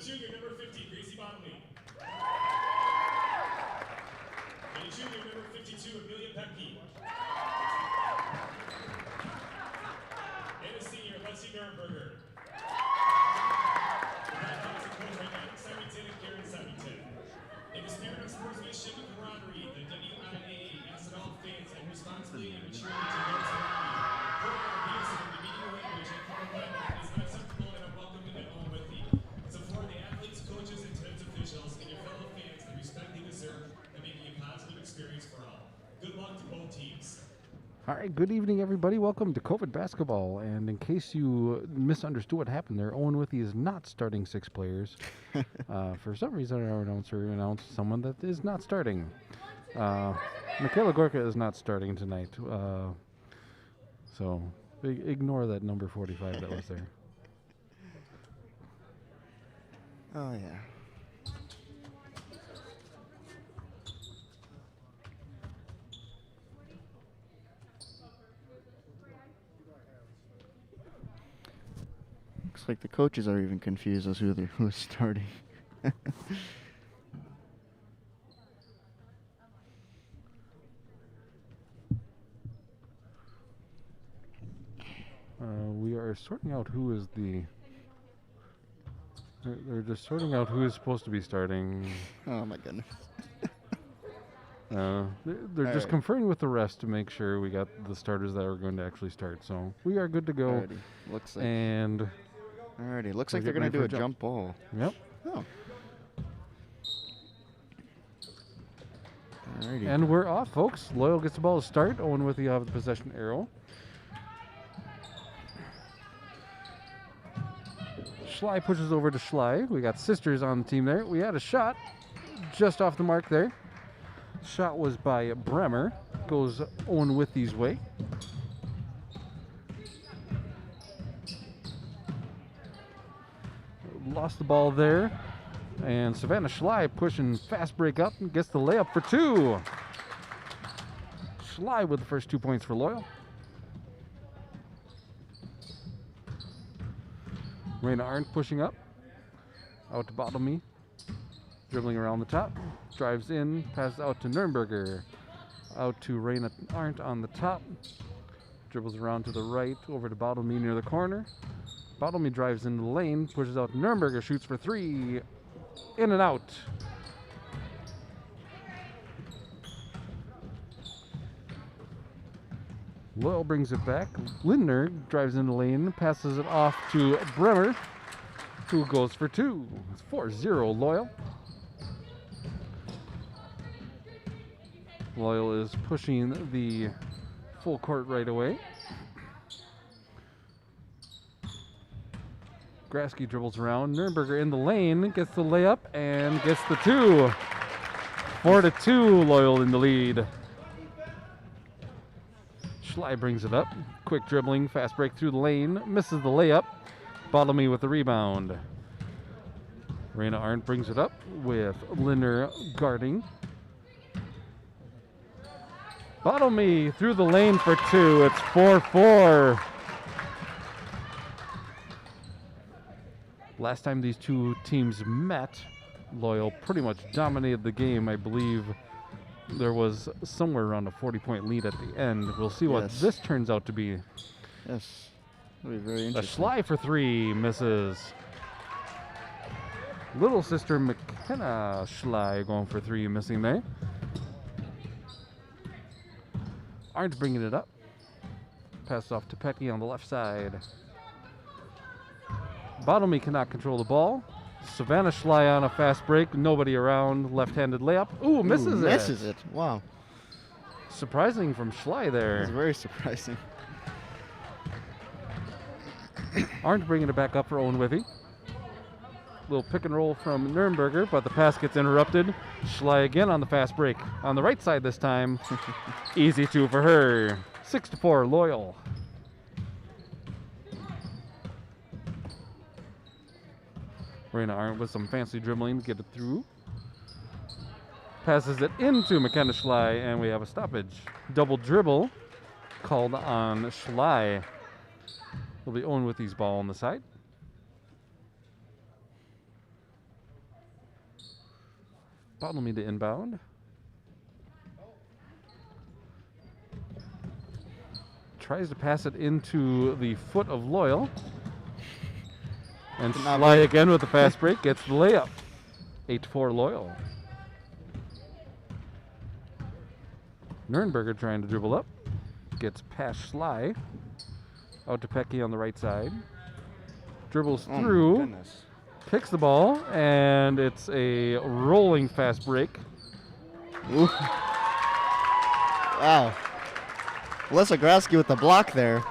junior, number 50, Gracie Bottomley. And a junior, number 52, Amelia Pepke. And a senior, Lexi Nurnberger. And that comes to coach by Adam Simington and Karen Simington. In the spirit of sportsmanship and camaraderie, the WIAA asks all fans and responsibility and maturity to those around you. Program abuse and demeaning language and common language is unacceptable and unwelcome at Owen-Withee. Support the athletes, coaches, and tennis officials and your fellow fans the respect they deserve and making a positive experience for all. Good luck to both teams. All right, good evening, everybody. Welcome to COVID Basketball. And in case you misunderstood what happened there, Owen-Withee is not starting 6 players. For some reason, our announcer announced someone that is not starting. Michaela Gorka is not starting tonight. So ignore that number 45 that was there. Oh, yeah. Looks like the coaches are even confused as who's starting. We are sorting out who is the... They're just sorting out who is supposed to be starting. Oh, my goodness. They're just conferring with the rest to make sure we got the starters that are going to actually start. So we are good to go. Alrighty. Looks like. And Alrighty. Looks like they're going to do a jump ball. Yep. Oh. Alrighty. And we're off, folks. Loyal gets the ball to start. Owen-Withee have the possession arrow. Schley pushes over to Schley. We got sisters on the team there. We had a shot just off the mark there. Shot was by Bremer. Goes Owen-Withee's way. Lost the ball there. And Savannah Schley pushing fast break up and gets the layup for 2. Schley with the first 2 points for Loyal. Raina Arndt pushing up. Out to Bottomley. Dribbling around the top. Drives in. Passes out to Nurnberger. Out to Raina Arndt on the top. Dribbles around to the right. Over to Bottomley near the corner. Bottomley drives into the lane. Pushes out to Nurnberger. Shoots for 3. In and out. Loyal brings it back. Lindner drives in the lane, passes it off to Bremer, who goes for 2. It's 4-0 Loyal. Loyal is pushing the full court right away. Grasky dribbles around. Nurnberger in the lane, gets the layup, and gets the 2. 4-2 Loyal in the lead. Schley brings it up. Quick dribbling, fast break through the lane. Misses the layup. Bottomley with the rebound. Raina Arndt brings it up with Lindner guarding. Bottomley through the lane for 2. It's 4-4. Last time these two teams met, Loyal pretty much dominated the game. I believe there was somewhere around a 40-point lead at the end. We'll see what this turns out to be. Yes. That'll be very A interesting. Schley for 3 misses. Little sister McKenna Schley going for 3, missing there. Arndt bringing it up. Pass off to Petke on the left side. Bottomley cannot control the ball. Savannah Schley on a fast break. Nobody around. Left-handed layup. Ooh, misses it. Misses it. Wow. Surprising from Schley there. That's very surprising. Arndt bringing it back up for Owen-Withee. Little pick and roll from Nurnberger, but the pass gets interrupted. Schley again on the fast break. On the right side this time. Easy 2 for her. 6-4 Loyal. Raina Arndt with some fancy dribbling to get it through. Passes it into McKenna Schley, and we have a stoppage. Double dribble called on Schley. It'll be Owen-Withee's ball on the side. Bottomley to inbound. Tries to pass it into the foot of Loyal. And Sly again with the fast break. Gets the layup. 8-4 Loyal. Nurnberger trying to dribble up. Gets past Sly. Out to Pecky on the right side. Dribbles through. Picks the ball. And it's a rolling fast break. Ooh. Wow. Lesograski with the block there.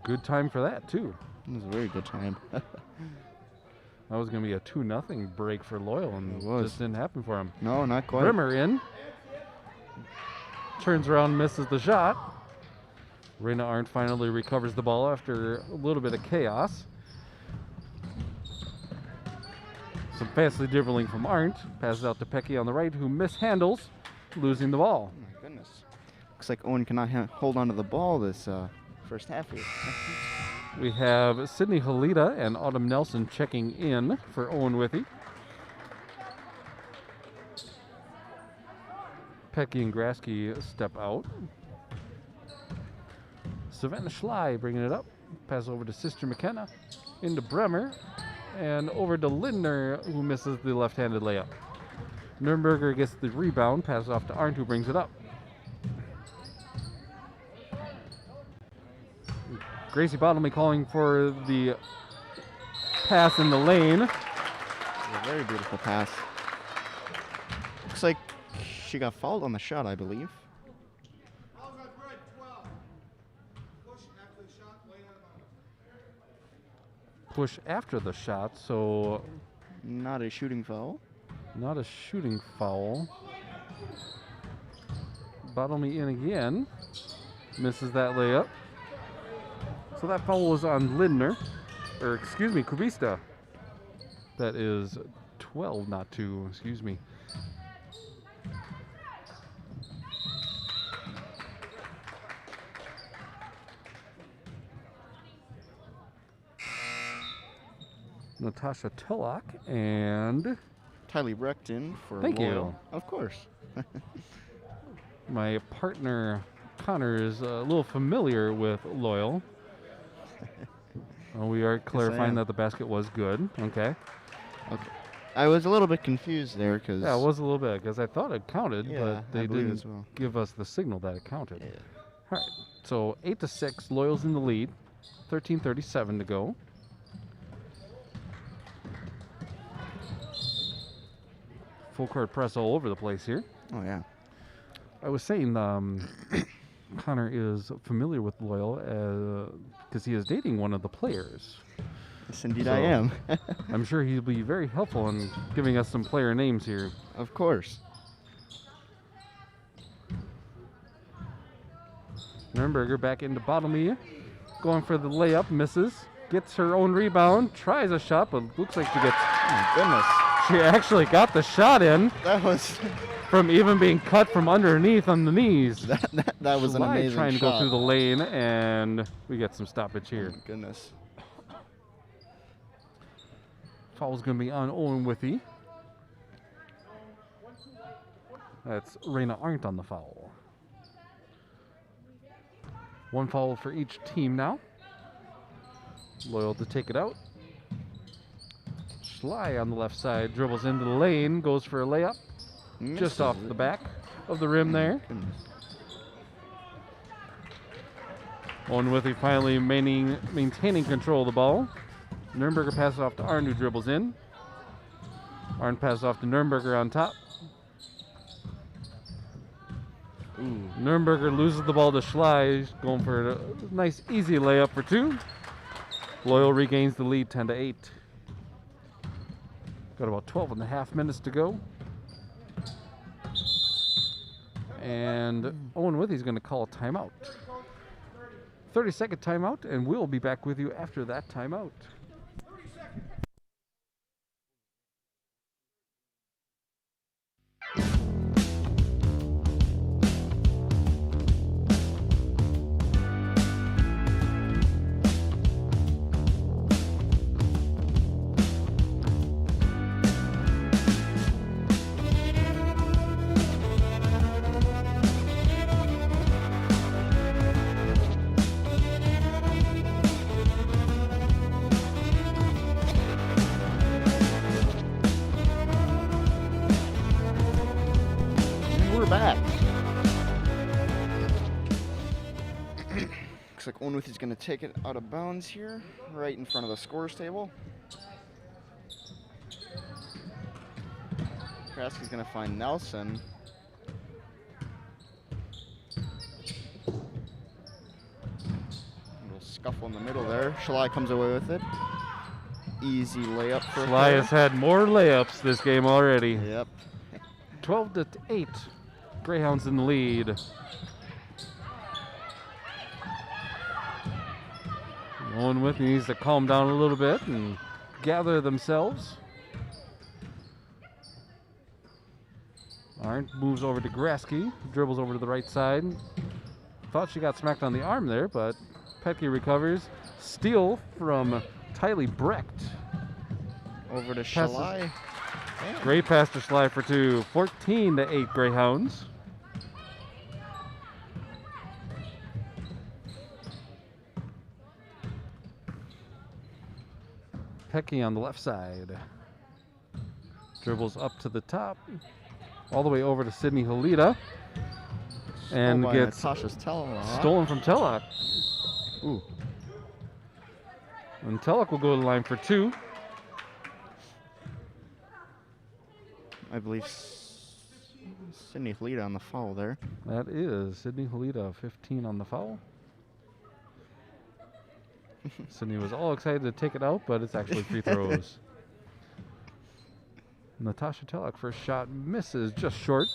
Good time for that, too. It was a very good time. That was going to be a 2-0 break for Loyal, and it just didn't happen for him. No, not quite. Brimmer in. Turns around, misses the shot. Reyna Arndt finally recovers the ball after a little bit of chaos. Some fastly dribbling from Arndt. Passes out to Pecky on the right, who mishandles, losing the ball. Oh my goodness. Looks like Owen cannot hold on to the ball this first half here. We have Sydney Halita and Autumn Nelson checking in for Owen-Withee. Pecky and Grasky step out. Savannah Schley bringing it up. Pass over to Sister McKenna. Into Bremer. And over to Lindner, who misses the left-handed layup. Nurnberger gets the rebound. Passes off to Arndt, who brings it up. Gracie Bottomley calling for the pass in the lane. A very beautiful pass. Looks like she got fouled on the shot, I believe. Push after the shot, so not a shooting foul. Not a shooting foul. Bottomley in again. Misses that layup. So that foul was on Lindner, or excuse me, Kubista. That is 12, not 2, excuse me. Natasha Tillock and Tylee Breckton for Thank Loyal. you. Of course. My partner Connor is a little familiar with Loyal. We are clarifying that the basket was good. Okay. Okay. I was a little bit confused there because. Yeah, it was a little bit because I thought it counted, Yeah, but they I believe didn't as well. give us the signal that it counted. Yeah. All right. So 8-6, Loyal's in the lead. 13:37 to go. Full court press all over the place here. Oh yeah. I was saying Connor is familiar with Loyal because he is dating one of the players. Yes, indeed So, I am. I'm sure he'll be very helpful in giving us some player names here. Of course. Nurnberger back into Bottomley. Going for the layup, misses. Gets her own rebound, tries a shot, but looks like she gets... Oh my goodness. She actually got the shot in That was from even being cut from underneath on the knees. that was an Sly amazing trying to shot. go through the lane, and we get some stoppage Oh here. my goodness. Foul's going to be on Owen-Withee. That's Reyna Arndt on the foul. One foul for each team now. Loyal to take it out. Schley on the left side dribbles into the lane, goes for a layup. Just off the back of the rim there. Goodness. Owen-Withee finally maintaining control of the ball. Nurnberger passes off to Arndt, who dribbles in. Arndt passes off to Nurnberger on top. Ooh. Nurnberger loses the ball to Schley, going for a nice easy layup for 2. Loyal regains the lead 10-8. Got about 12 and a half minutes to go. And Owen-Withee's going to call a timeout. 30-second timeout, and we'll be back with you after that timeout. bat. Looks like Owen-Withee is going to take it out of bounds here, right in front of the scorer's table. Kraski's going to find Nelson. A little scuffle in the middle there. Schley comes away with it. Easy layup for Schley has had more layups this game already. Yep. 12-8. Greyhounds in the lead. Owen-Withee needs to calm down a little bit and gather themselves. Arndt moves over to Grasky, dribbles over to the right side. Thought she got smacked on the arm there, but Petke recovers. Steal from Tylee Brecht. Over to Schley. Great pass to Schley for two. 14-8 Greyhounds. Petke on the left side. Dribbles up to the top. All the way over to Sydney Halita. And gets Natasha's Tellock. stolen from Tellock. Ooh. And Tellock will go to the line for two. I believe Sydney Halita on the foul there. That is Sydney Halita, 15 on the foul. Sydney was all excited to take it out, but it's actually free throws. Natasha Tellock, first shot misses just short.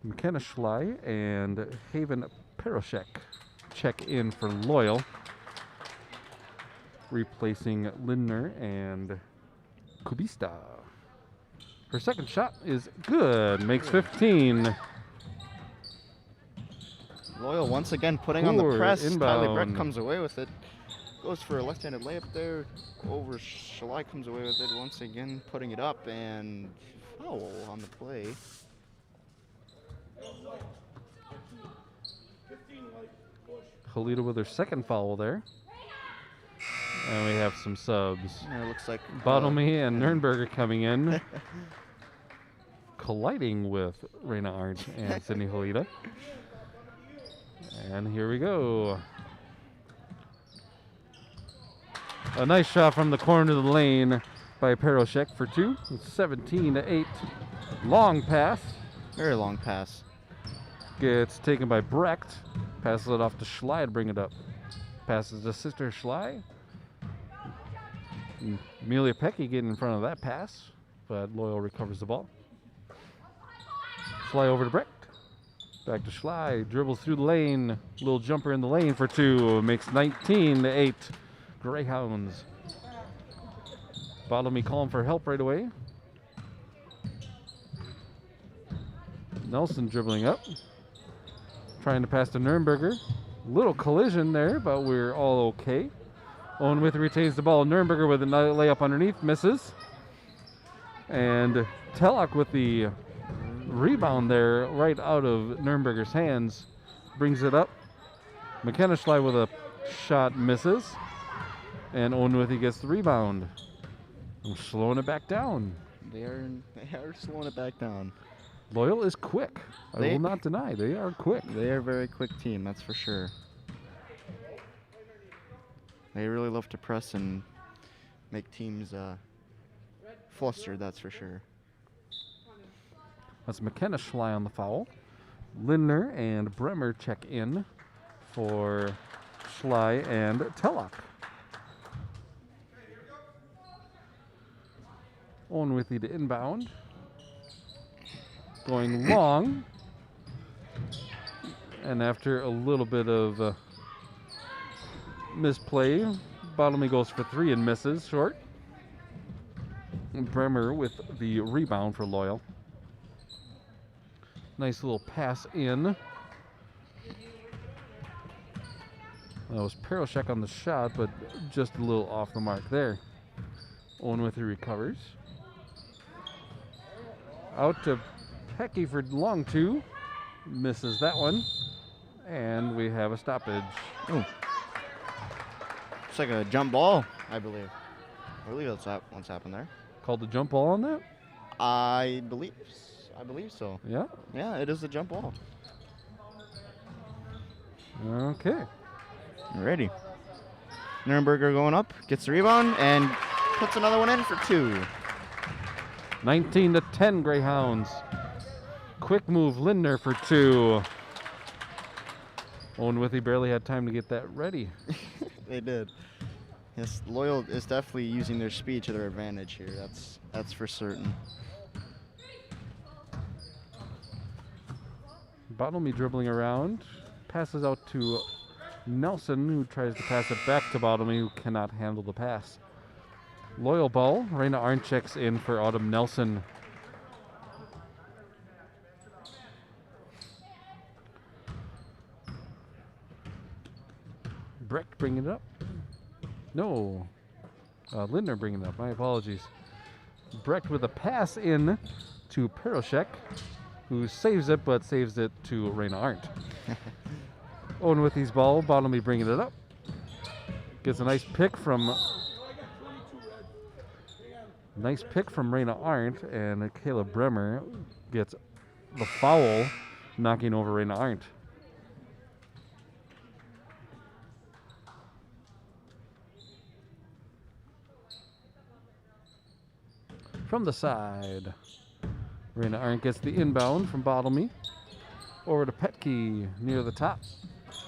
McKenna Schley and Haven Peroshek check in for Loyal, replacing Lindner and Kubista. Her second shot is good, makes 15. Loyal once again putting on the Poor press. inbound. Tylee Brecht comes away with it. Goes for a left-handed layup there. Over Schley comes away with it once again, putting it up, and foul on the play. Halita with her second foul there. And we have some subs. And it looks like Bottomley and Nurnberger coming in, colliding with Raina Arndt and Sydney Halita. And here we go. A nice shot from the corner of the lane by Peroshek for two. 17-8. Long pass. very long pass. Gets taken by Brecht. Passes it off to Schley to bring it up. Passes to sister Schley. Amelia Petke getting in front of that pass, but Loyal recovers the ball. Schley over to Brecht. Back to Schley. Dribbles through the lane. Little jumper in the lane for two. Makes 19-8. Greyhounds. Bottomley calling for help right away. Nelson dribbling up. Trying to pass to Nurnberger. Little collision there, but we're all okay. Owen-Withee retains the ball. Nurnberger with a layup underneath. Misses. And Tellock with the rebound there right out of Nurnberger's hands. Brings it up. McKenna Schley with a shot misses. And Owen-Withee gets the rebound. I'm slowing it back down. They are slowing it back down. Loyal is quick. I will not deny. They are quick. They are a very quick team, that's for sure. They really love to press and make teams flustered, that's for sure. That's McKenna Schley on the foul. Lindner and Bremer check in for Schley and Tellock. Owen-Withee to inbound. Going long. And after a little bit of misplay, Bottomley goes for three and misses short. And Bremer with the rebound for Loyal. Nice little pass in. That was Peroshek on the shot, but just a little off the mark there. Owen-Withee recovers. Out to Petke for long two. Misses that one. And we have a stoppage. Ooh. It's like a jump ball, I believe. I believe that's what's happened there. Called the jump ball on that? I believe I believe so. Yeah? Yeah, it is a jump ball. Okay. Alrighty. Nuremberger going up, gets the rebound, and puts another one in for 2. 19-10 Greyhounds. Quick move, Lindner for 2. Owen-Withee barely had time to get that ready. They did. Yes, Loyal is definitely using their speed to their advantage here. That's for certain. Bottomley dribbling around. Passes out to Nelson, who tries to pass it back to Bottomley, who cannot handle the pass. Loyal ball. Raina Arndt checks in for Autumn Nelson. Brecht bringing it up. No. Lindner bringing it up. My apologies. Brecht with a pass in to Peroshek, who saves it, but saves it to Raina Arndt. Owen-Withee's ball. Bottomley bringing it up. Gets a nice pick from Raina Arndt, and Caleb Bremer gets the foul, knocking over Raina Arndt. From the side, Raina Arndt gets the inbound from Bottomley. Over to Petke near the top.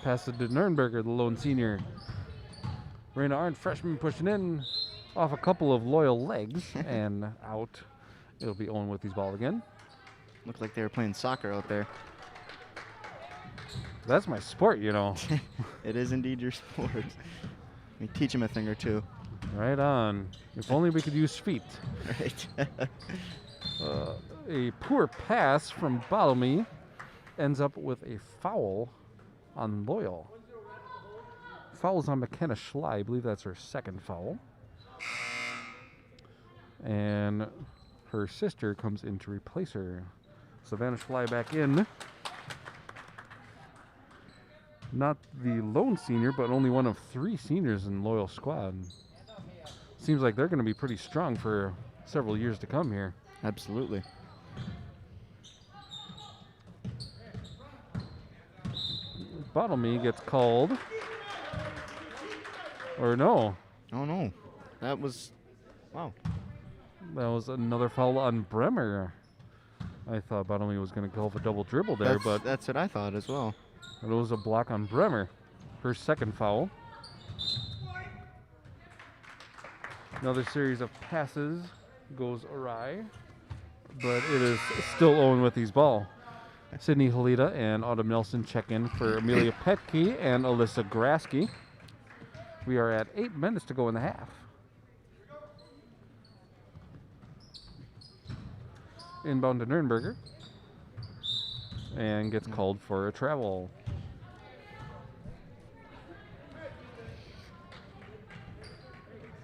Passes to Nurnberger, the lone senior. Raina Arndt, freshman, pushing in off a couple of Loyal legs and out. It'll be Owen-Withee's ball again. Looked like they were playing soccer out there. That's my sport, you know. It is indeed your sport. We teach him a thing or two. Right on. If only we could use feet. Right. A poor pass from Bottomley ends up with a foul on Loyal. Fouls on McKenna Schley. I believe that's her second foul. And her sister comes in to replace her. Savannah Schley back in. Not the lone senior, but only one of 3 seniors in Loyal squad. Seems like they're going to be pretty strong for several years to come here. Absolutely. Bottomley gets called. Or no. Oh, no. That was... Wow. That was another foul on Bremer. I thought Bottomley was going to go for a double dribble there, but that's what I thought as well. it was a block on Bremer. Her second foul. Another series of passes goes awry, but it is still Owen-Withee's ball. Sydney Halita and Autumn Nelson check in for Amelia Petke and Alyssa Grasky. We are at 8 minutes to go in the half. Inbound to Nurnberger. And gets called for a travel.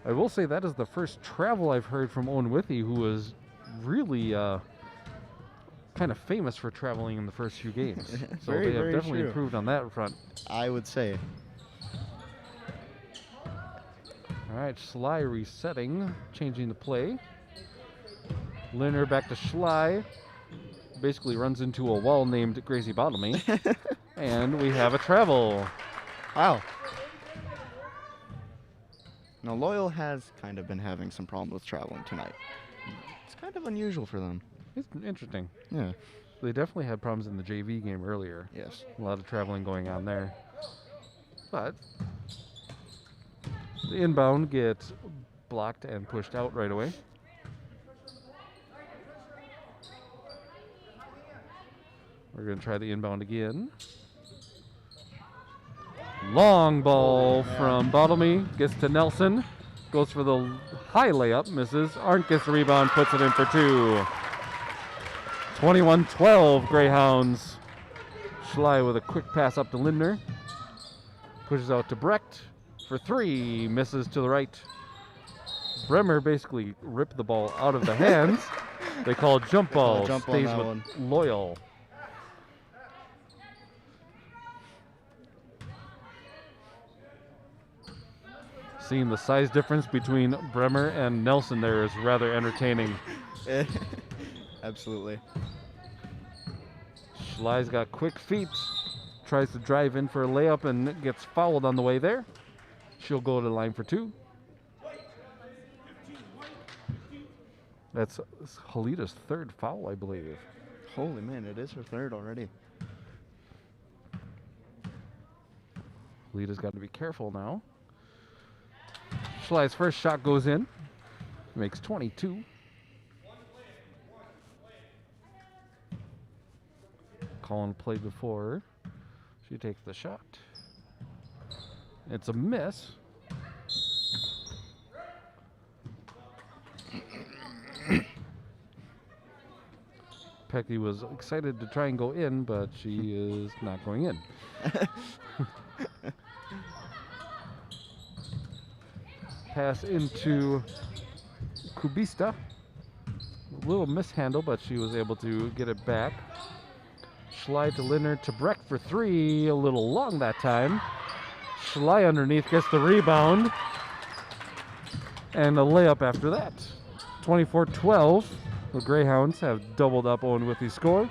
I will say that is the first travel I've heard from Owen-Withee, who was really kind of famous for traveling in the first few games. So Very, they have very definitely true. improved on that front. I would say. All right, Schley resetting, changing the play. Lindner back to Schley. Basically runs into a wall named Gracie Bottomley. And we have a travel. Wow. Now, Loyal has kind of been having some problems with traveling tonight. It's kind of unusual for them. It's interesting. Yeah. They definitely had problems in the JV game earlier. Yes. A lot of traveling going on there. But the inbound gets blocked and pushed out right away. We're going to try the inbound again. Long ball from Bottomley. Gets to Nelson. Goes for the high layup. Misses. Arndt gets the rebound. Puts it in for 2. 21-12 Greyhounds. Schley with a quick pass up to Lindner. Pushes out to Brecht for 3. Misses to the right. Bremer basically ripped the ball out of the hands. They call it jump ball. Jump on Stays that with one. Loyal. Seeing the size difference between Bremer and Nelson there is rather entertaining. Absolutely. Schley's got quick feet. Tries to drive in for a layup and gets fouled on the way there. She'll go to the line for 2. That's Halita's 3rd foul, I believe. Holy man, it is her 3rd already. Halita's got to be careful now. Schley's first shot goes in. Makes 22. Colin played before she takes the shot. It's a miss. Pecky was excited to try and go in, but she is not going in. Pass into Kubista. A little mishandle, but she was able to get it back. Schley to Lindner to Breck for 3. A little long that time. Schley underneath gets the rebound. And a layup after that. 24-12. The Greyhounds have doubled up Owen-Withee's score.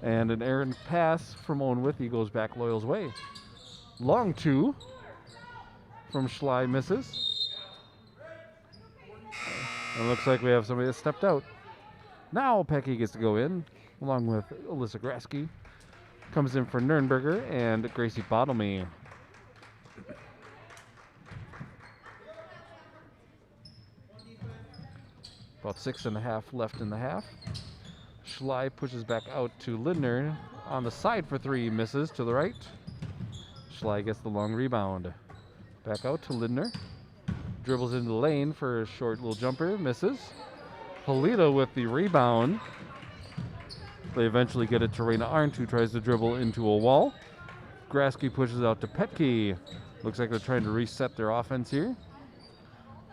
And an errant pass from Owen-Withee goes back Loyal's way. Long 2 from Schley misses. And it looks like we have somebody that stepped out. Now Pecky gets to go in, along with Alyssa Grasky. Comes in for Nurnberger and Gracie Bottlemy. About 6.5 left in the half. Schley pushes back out to Lindner on the side for 3, misses to the right. Schley gets the long rebound. Back out to Lindner. Dribbles into the lane for a short little jumper, misses. Halita with the rebound. They eventually get it to Raina Arndt, who tries to dribble into a wall. Grasky pushes out to Petke. Looks like they're trying to reset their offense here.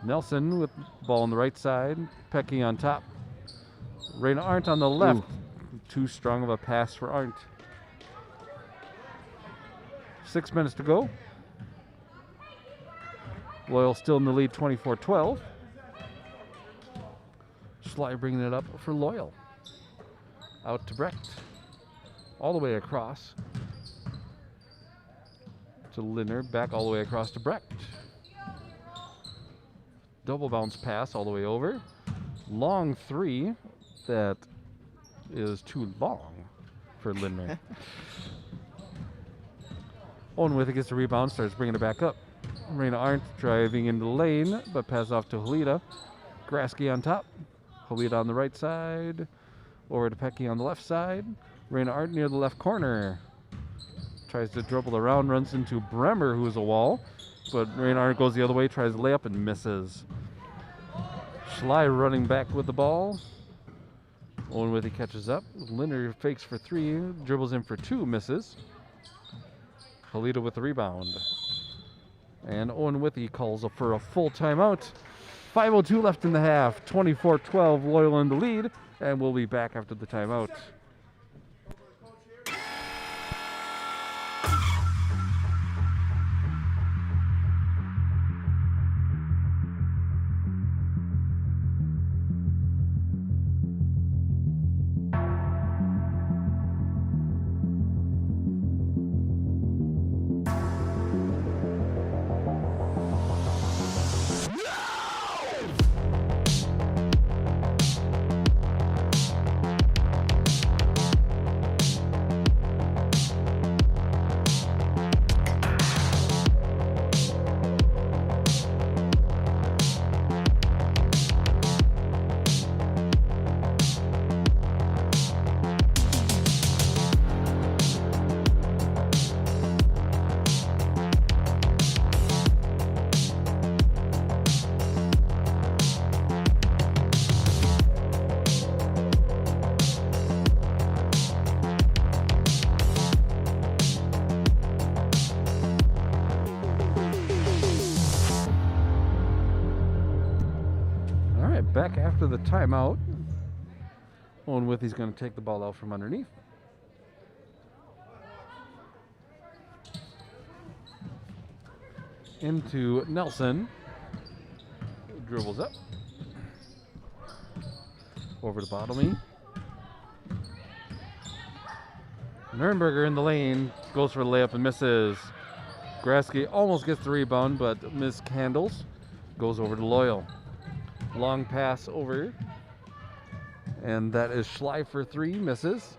Nelson with ball on the right side. Petke on top. Raina Arndt on the left. Ooh. Too strong of a pass for Arndt. 6 minutes to go. Loyal still in the lead, 24-12. Schley bringing it up for Loyal. Out to Brecht. All the way across to Lindner. Back all the way across to Brecht. Double bounce pass all the way over. Long 3 that is too long for Lindner. Owen-Withee gets the rebound, starts bringing it back up. Raina Arndt driving into the lane, but pass off to Halita. Grasky on top. Halita on the right side. Over to Pecky on the left side. Raina Arndt near the left corner. Tries to dribble around, runs into Bremer, who is a wall. But Raina Arndt goes the other way, tries to lay up and misses. Schley running back with the ball. Owen-Withee catches up. Lindner fakes for 3, dribbles in for 2, misses. Halita with the rebound. And Owen-Withee calls for a full timeout. 5:02 left in the half. 24-12, Loyal in the lead. And we'll be back after the timeout. Back after the timeout. Owen-Withee's going to take the ball out from underneath. Into Nelson. Dribbles up. Over to Bottlemy. Nurnberger in the lane, goes for the layup and misses. Grasky almost gets the rebound, but mishandles. Goes over to Loyal. Long pass over. And that is Schley for 3, misses.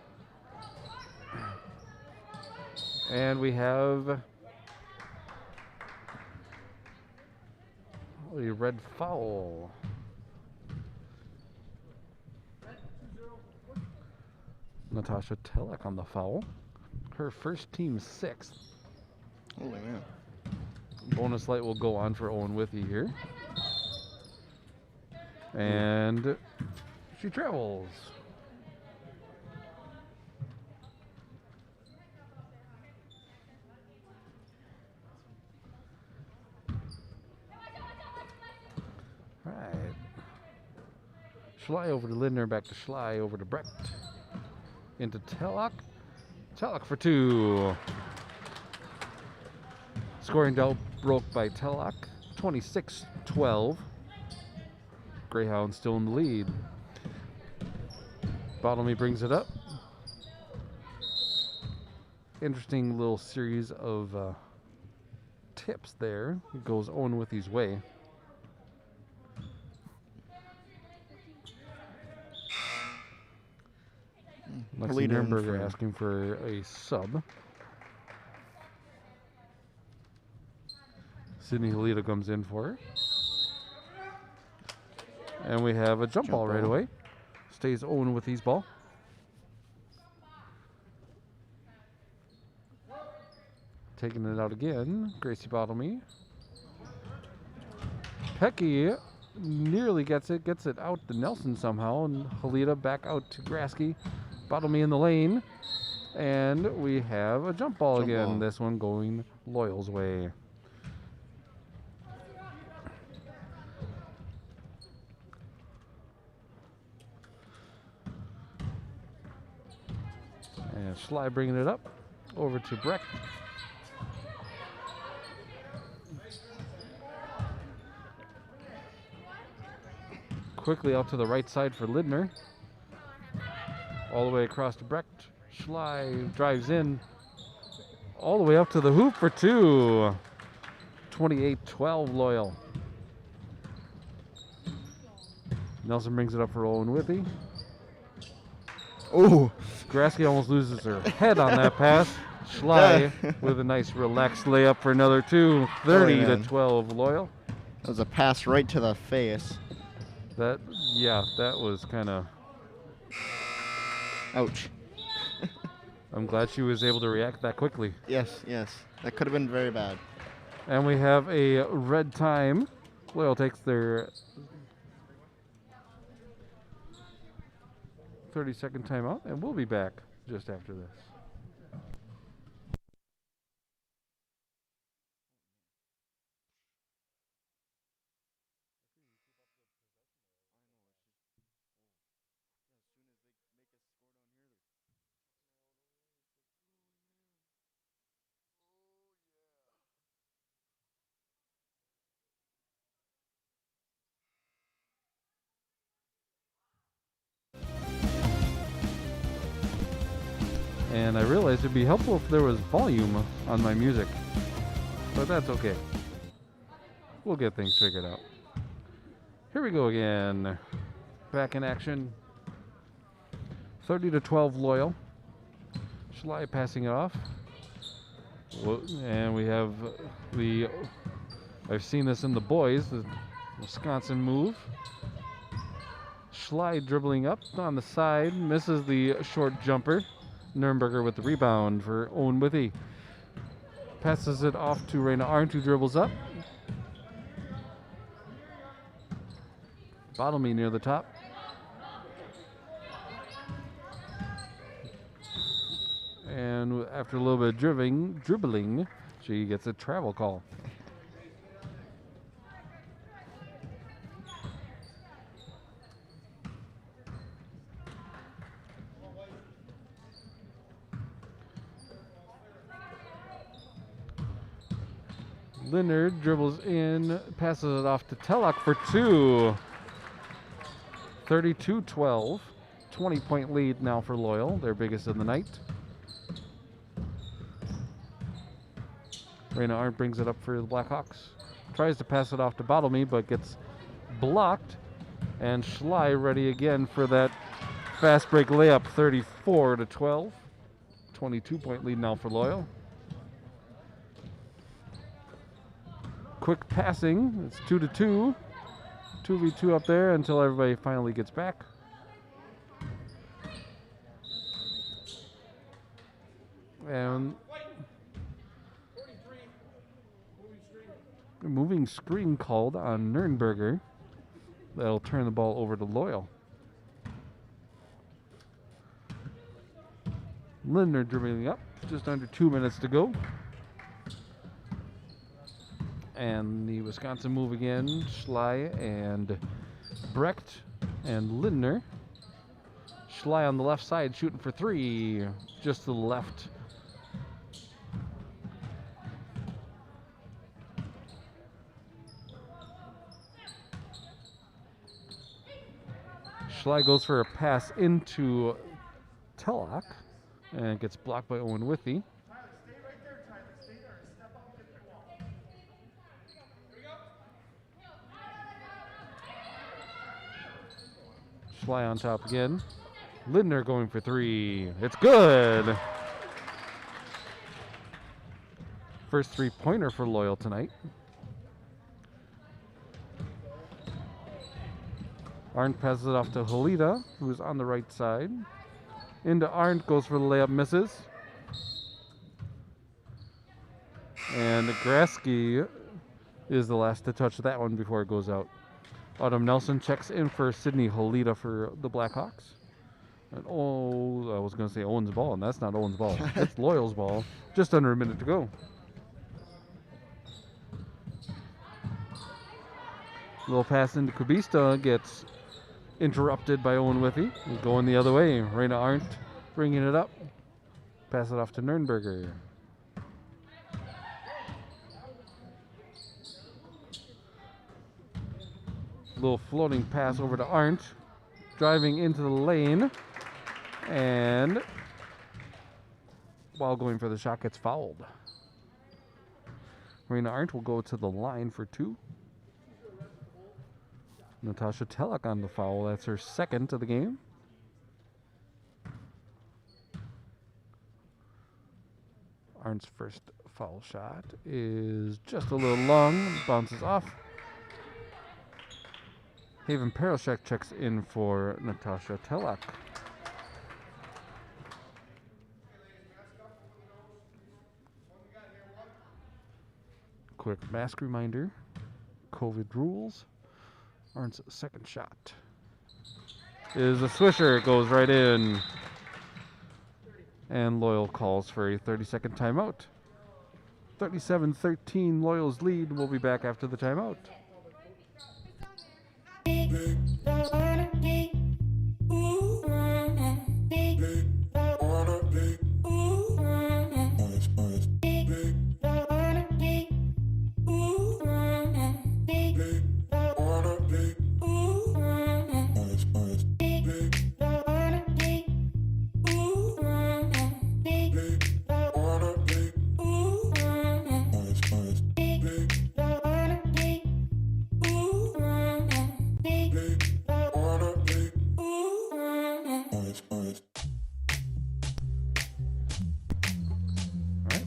And we have a red foul. Natasha Telek on the foul. Her first team 6th. Holy man. Bonus light will go on for Owen-Withee here. And she travels. All right. Schley over to Lindner, back to Schley, over to Brecht. Into Telek. Telek for 2. Scoring doubt broke by Telek. 26-12. Greyhound still in the lead. Bottomley brings it up. Interesting little series of tips there. It goes Owen-Withee's way. Lexi Nurnberger asking for a sub. Sydney Halita comes in for her. And we have a jump ball right away. Stays Owen-Withee's ball. Taking it out again. Gracie Bottomley. Pecky nearly gets it out to Nelson somehow. And Halita back out to Grasky. Bottomley in the lane. And we have a jump ball again. This one going Loyal's way. And Schley bringing it up over to Brecht. Quickly out to the right side for Lindner. All the way across to Brecht. Schley drives in all the way up to the hoop for 2. 28-12 Loyal. Nelson brings it up for Owen-Withee. Oh, Grasky almost loses her head on that pass. Schley with a nice relaxed layup for another 2. 30-12 Loyal. That was a pass right to the face. That was kind of... Ouch. I'm glad she was able to react that quickly. Yes. That could have been very bad. And we have a red time. Loyal takes their 30-second timeout, and we'll be back just after this. And I realized it'd be helpful if there was volume on my music, but that's okay. We'll get things figured out. Here we go again. Back in action. 30-12 Loyal. Schley passing it off. And we have I've seen this in the boys, the Wisconsin move. Schley dribbling up on the side, misses the short jumper. Nurnberger with the rebound for Owen-Withee. Passes it off to Raina Arndt, who dribbles up. Bottomley near the top. And after a little bit of dribbling, she gets a travel call. Leonard dribbles in, passes it off to Telek for 2. 32-12. 20-point lead now for Loyal, their biggest of the night. Raina Arndt brings it up for the Blackhawks. Tries to pass it off to Bottlemy, but gets blocked. And Schley ready again for that fast break layup, 34-12. 22-point lead now for Loyal. Quick passing. It's 2-2. 2v2 up there until everybody finally gets back. And moving screen called on Nürnberger. That'll turn the ball over to Loyal. Lindner dribbling up. Just under 2 minutes to go. And the Wisconsin move again. Schley and Brecht and Lindner. Schley on the left side shooting for three. Just to the left. Schley goes for a pass into Tellock and gets blocked by Owen-Withee. Schley on top again. Lindner going for three. It's good. First three-pointer for Loyal tonight. Arndt passes it off to Halida, who's on the right side. Into Arndt, goes for the layup, misses. And Grasky is the last to touch that one before it goes out. Autumn Nelson checks in for Sydney Halida for the Blackhawks. And I was going to say Owen's ball, and that's not Owen's ball. It's Loyal's ball. Just under a minute to go. Little pass into Kubista gets interrupted by Owen-Withee. He's going the other way. Raina Arndt bringing it up. Pass it off to Nürnberger. Little floating pass over to Arndt. Driving into the lane. And while going for the shot, gets fouled. Raina Arndt will go to the line for two. Natasha Tellock on the foul. That's her second of the game. Arndt's first foul shot is just a little long. Bounces off. Haven Perilshek checks in for Natasha Tellock. Quick mask reminder. COVID rules. Arndt's second shot is a swisher. It goes right in. And Loyal calls for a 30-second timeout. 37-13, Loyal's lead. We'll be back after the timeout.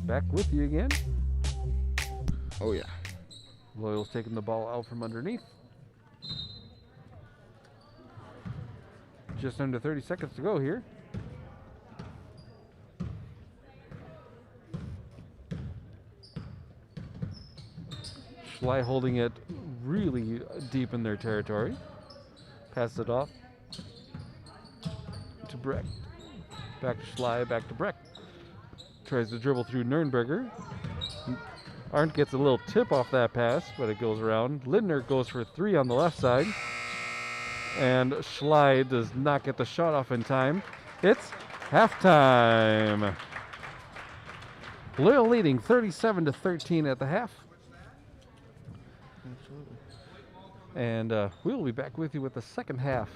Back with you again. Oh, yeah. Loyal's taking the ball out from underneath. Just under 30 seconds to go here. Schley holding it really deep in their territory. Pass it off to Brecht. Back to Schley, back to Brecht. Tries to dribble through Nürnberger. Arndt gets a little tip off that pass, but it goes around. Lindner goes for three on the left side. And Schley does not get the shot off in time. It's halftime. Loyal leading 37-13 at the half. Absolutely. And we'll be back with you with the second half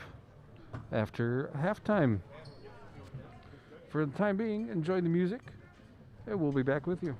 after halftime. For the time being, enjoy the music. And we'll be back with you.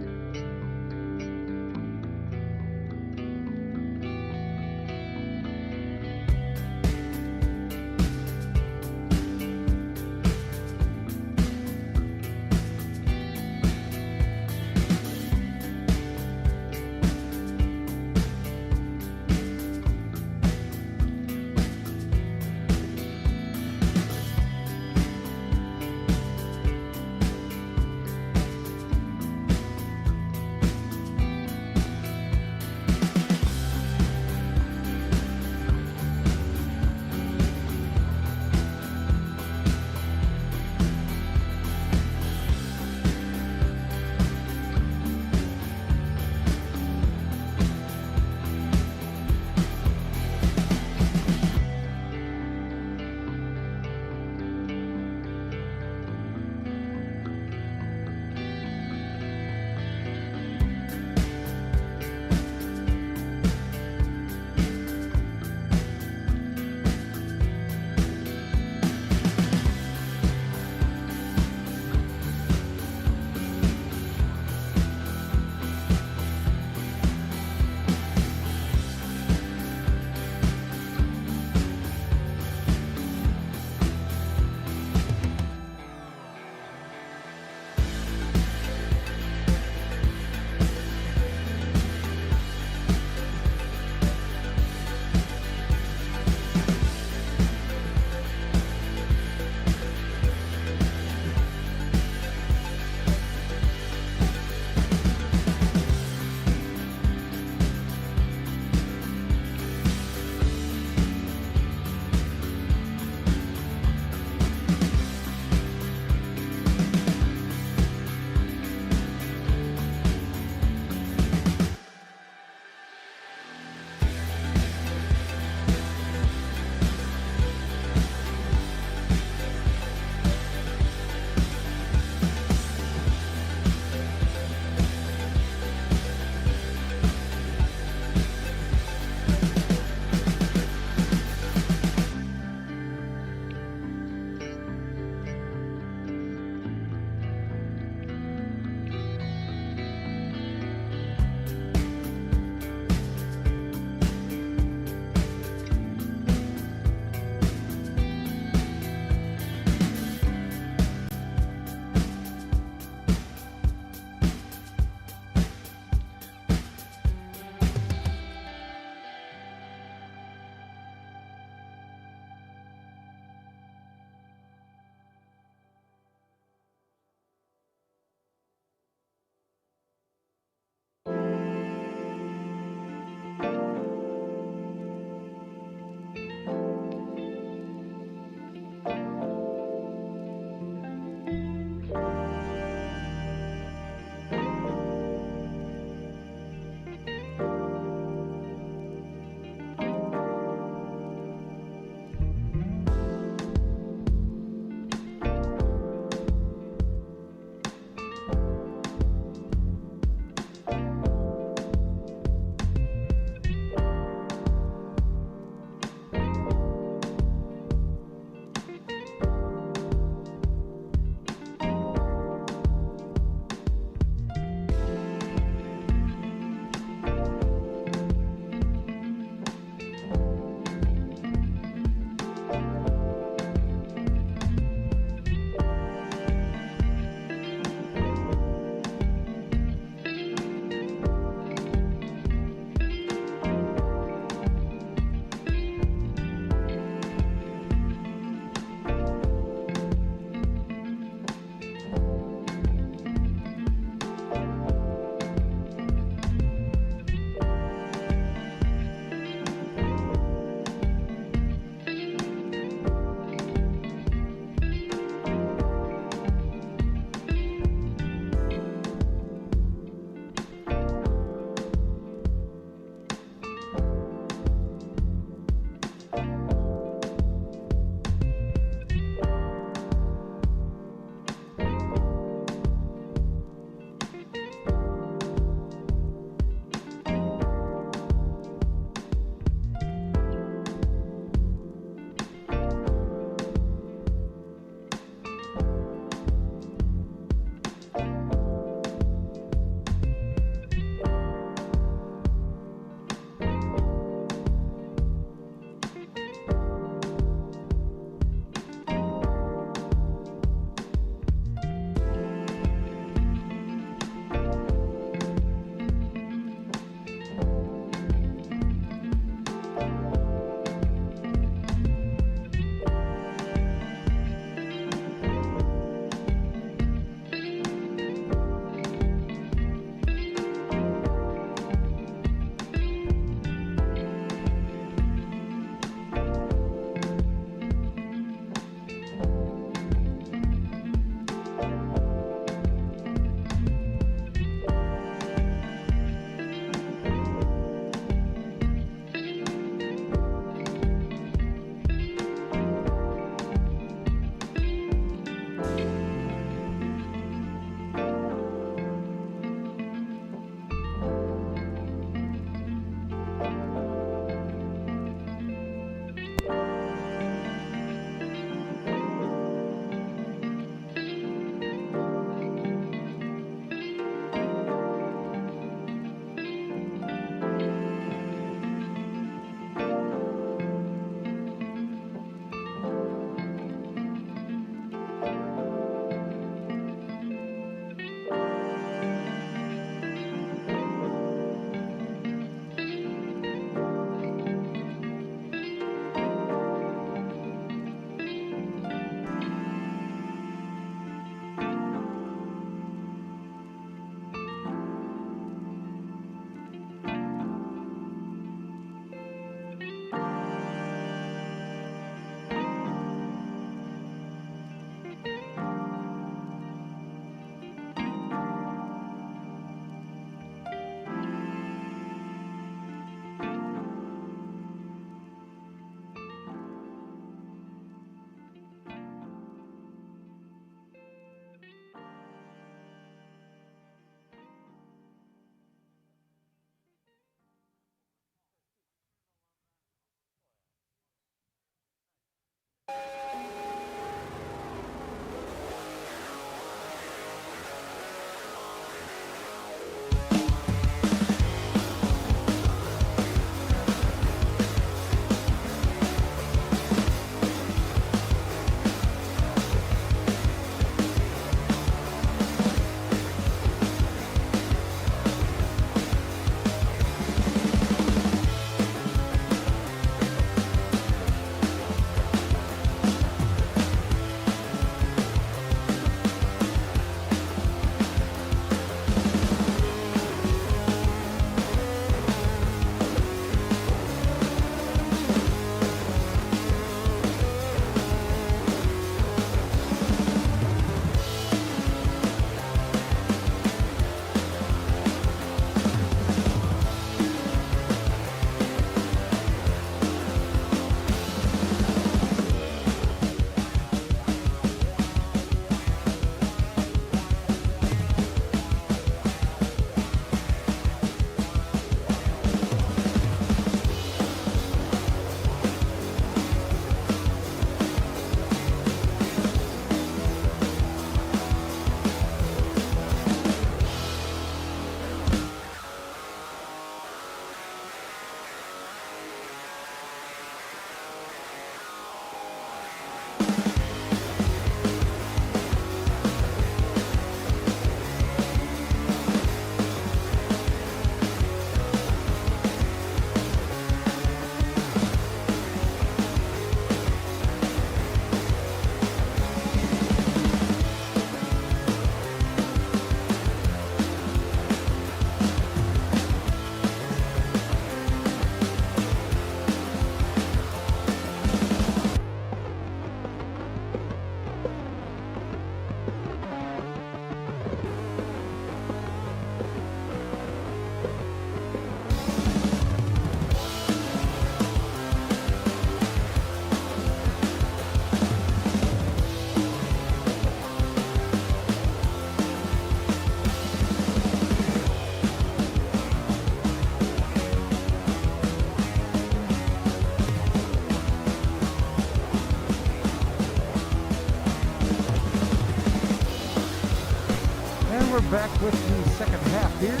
we're back with the second half here.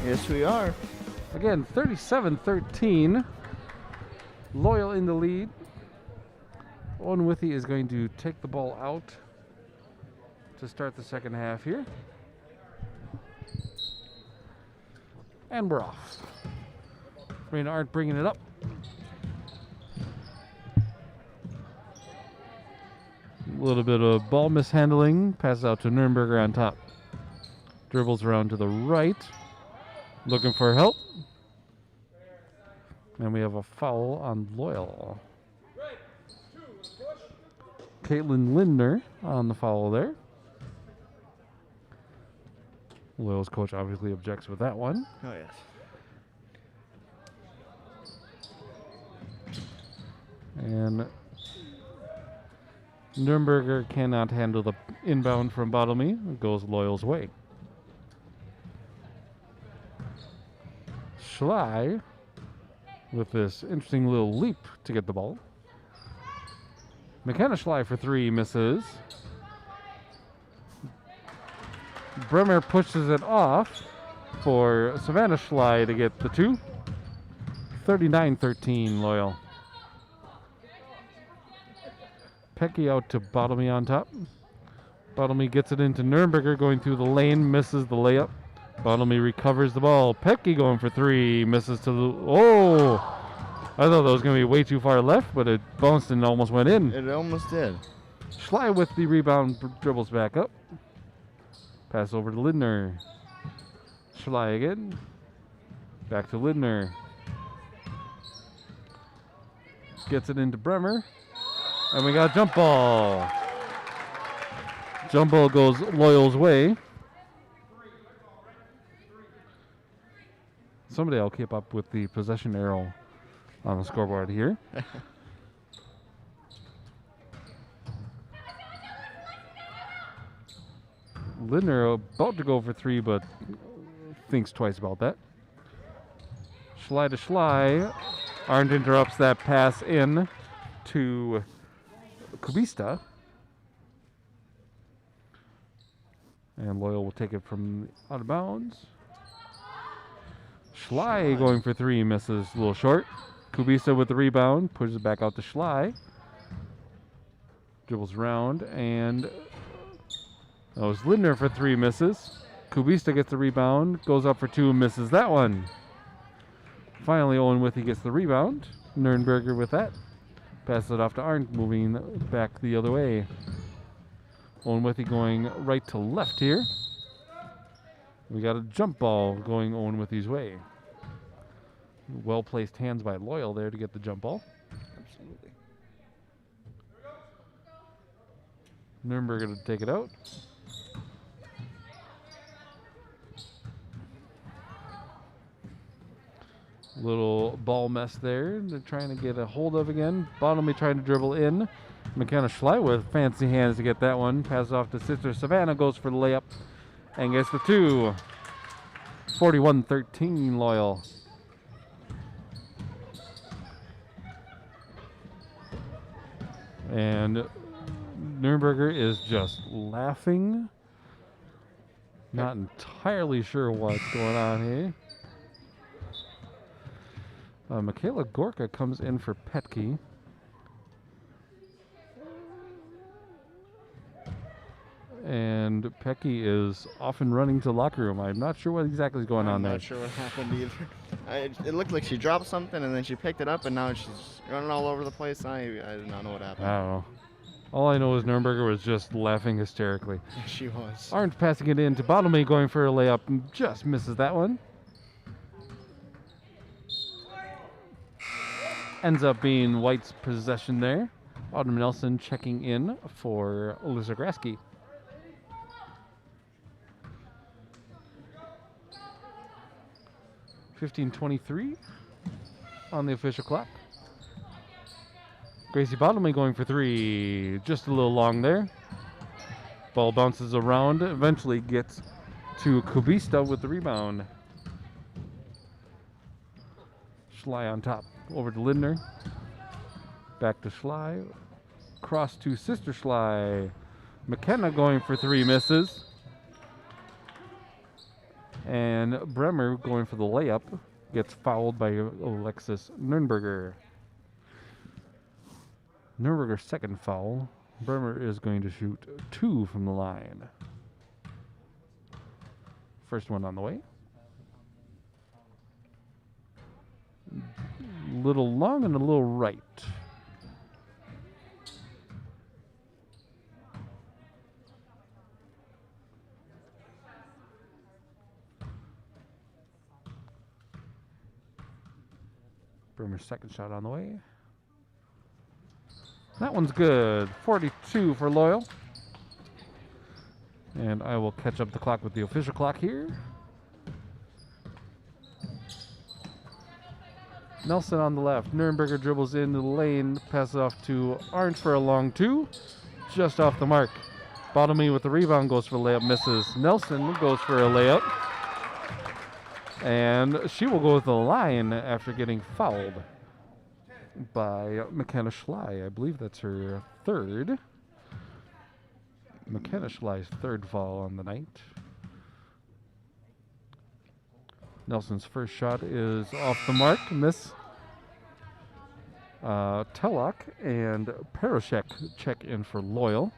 Yes, we are. Again, 37-13. Loyal in the lead. Owen-Withee is going to take the ball out to start the second half here. And we're off. Rain Art bringing it up. A little bit of ball mishandling. Passes out to Nürnberger on top. Dribbles around to the right. Looking for help. And we have a foul on Loyal. Caitlin Lindner on the foul there. Loyal's coach obviously objects with that one. Oh, yes. And Nürnberger cannot handle the inbound from Bottomley. It goes Loyal's way. Schley with this interesting little leap to get the ball. McKenna Schley for three, misses. Bremer pushes it off for Savannah Schley to get the two. 39-13 Loyal. Pecky out to Bottomley on top. Bottomley gets it into Nürnberger going through the lane, misses the layup. Bottomley recovers the ball. Pecky going for three, misses to the... Oh! I thought that was going to be way too far left, but it bounced and almost went in. It almost did. Schley with the rebound, dribbles back up. Pass over to Lindner. Schley again. Back to Lindner. Gets it into Bremer. And we got a jump ball. Jump ball goes Loyal's way. Somebody will keep up with the possession arrow on the scoreboard here. Lindner about to go for three, but thinks twice about that. Schley to Schley. Arndt interrupts that pass in to Kubista. And Loyal will take it from out of bounds. Schley going for three, misses a little short. Kubista with the rebound, pushes it back out to Schley. Dribbles around, and that was Lindner for three, misses. Kubista gets the rebound, goes up for two, misses that one. Finally, Owen-Withee gets the rebound. Nürnberger with that. Passes it off to Arndt, moving back the other way. Owen-Withee going right to left here. We got a jump ball going Owen-Withee's way. Well-placed hands by Loyal there to get the jump ball. Absolutely. Nürnberger to take it out. Little ball mess there. They're trying to get a hold of again. Bottomley trying to dribble in. McKenna Schley with fancy hands to get that one. Passes off to Sister Savannah. Goes for the layup and gets the two. 41-13 Loyal. And Nürnberger is just laughing. Not entirely sure what's going on here. Michaela Gorka comes in for Petke. And Pecky is off and running to the locker room. I'm not sure what exactly is going on there. I'm not sure what happened either. It looked like she dropped something and then she picked it up and now she's running all over the place. I do not know what happened. I don't know. All I know is Nürnberger was just laughing hysterically. She was. Arndt passing it in to Bottomley, going for a layup and just misses that one. Ends up being White's possession there. Autumn Nelson checking in for Alyssa Grasky. .23 on the official clock. Gracie Bottomley going for three. Just a little long there. Ball bounces around. Eventually gets to Kubista with the rebound. Schley on top. Over to Lindner. Back to Schley. Cross to Sister Schley. McKenna going for three, misses. And Bremer going for the layup gets fouled by Alexis Nürnberger. Nürnberger's second foul. Bremer is going to shoot 2 from the line. First one on the way. Little long and a little right. Bremer's second shot on the way. That one's good. 42 for Loyal. And I will catch up the clock with the official clock here. Nelson on the left. Nürnberger dribbles into the lane, passes off to Arndt for a long 2. Just off the mark. Bottomley with the rebound, goes for a layup, misses. Nelson goes for a layup. And she will go with the line after getting fouled by McKenna Schley. I believe that's her third. McKenna Schley's third foul on the night. Nelson's first shot is off the mark, miss. Tellock and Peroshek check in for Loyal,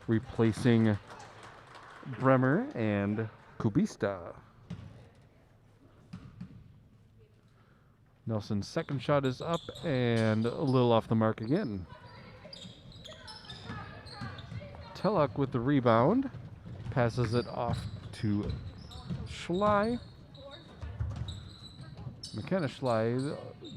replacing Bremer and Kubista. Nelson's second shot is up and a little off the mark again. Tellock with the rebound, passes it off to Schley. McKenna Schley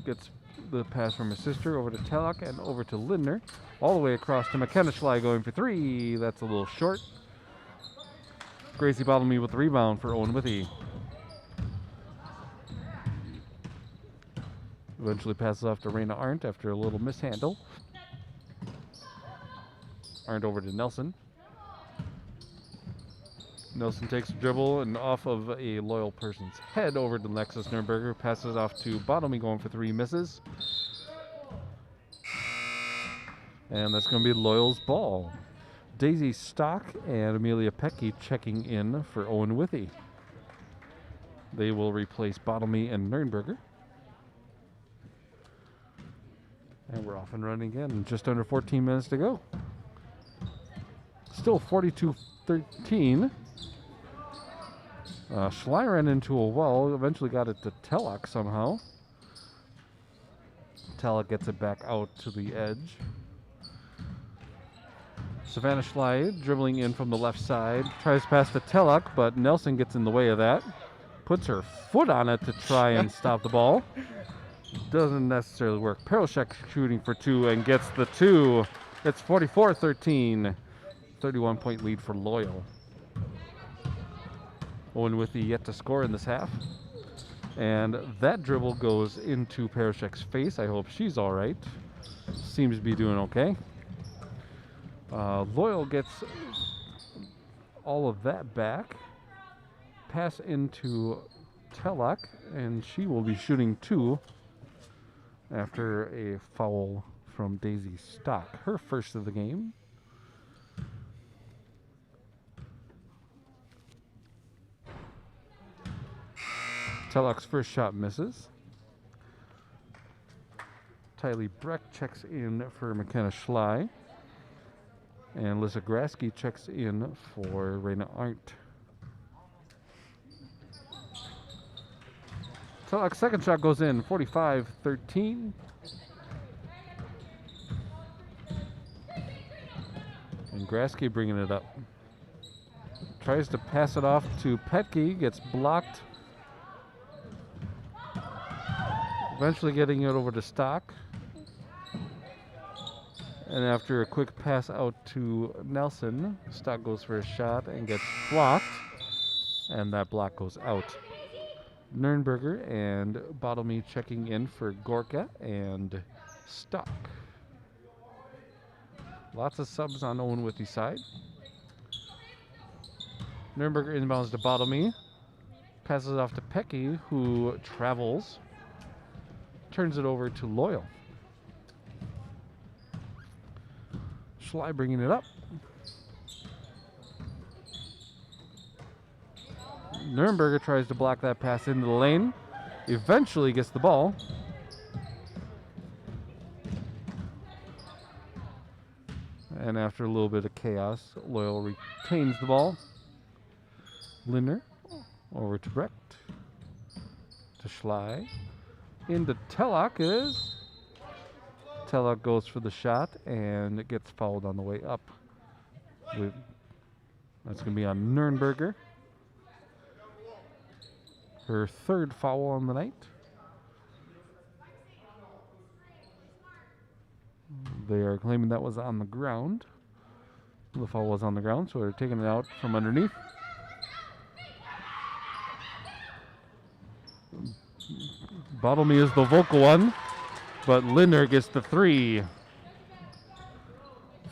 gets the pass from her sister over to Tellock and over to Lindner. All the way across to McKenna Schley going for 3. That's a little short. Gracie Bottomley with the rebound for Owen-Withee. Eventually passes off to Raina Arndt after a little mishandle. Arndt over to Nelson. Nelson takes a dribble and off of a Loyal person's head over to Alexis Nürnberger. Passes off to Bottomley going for 3, misses. And that's going to be Loyal's ball. Daisy Stock and Amelia Pecky checking in for Owen-Withee. They will replace Bottomley and Nürnberger. And we're off and running again. Just under 14 minutes to go. Still 42-13. Schley ran into a wall. Eventually got it to Tellock somehow. Tellock gets it back out to the edge. Savannah Schley dribbling in from the left side. Tries to pass to Tellock, but Nelson gets in the way of that. Puts her foot on it to try and stop the ball. Doesn't necessarily work. Peroshek shooting for 2 and gets the 2. It's 44-13. 31-point lead for Loyal. Owen-Withee yet to score in this half. And that dribble goes into Peroshek's face. I hope she's all right. Seems to be doing okay. Loyal gets all of that back. Pass into Tellock, and she will be shooting 2 after a foul from Daisy Stock. Her first of the game. Tellock's first shot misses. Tylee Breck checks in for McKenna Schley. And Lisa Grasky checks in for Raina Arndt. Tellock's second shot goes in, 45-13. And Grasky bringing it up. Tries to pass it off to Petke, gets blocked. Eventually getting it over to Stock. And after a quick pass out to Nelson, Stock goes for a shot and gets blocked. And that block goes out. Nürnberger and Bottomley checking in for Gorka and Stock. Lots of subs on Owen-Withee side. Nürnberger inbounds to Bottomley. Passes off to Pecky, who travels. Turns it over to Loyal. Schley bringing it up. Nuremberger tries to block that pass into the lane. Eventually gets the ball. And after a little bit of chaos, Loyal retains the ball. Lindner over to Brecht. To Schley. Into Tellock is. Tellock goes for the shot and it gets fouled on the way up. That's going to be on Nuremberger. Her third foul on the night. They are claiming that was on the ground. The foul was on the ground, so they're taking it out from underneath. Bottomley is the vocal one, but Lindner gets the three.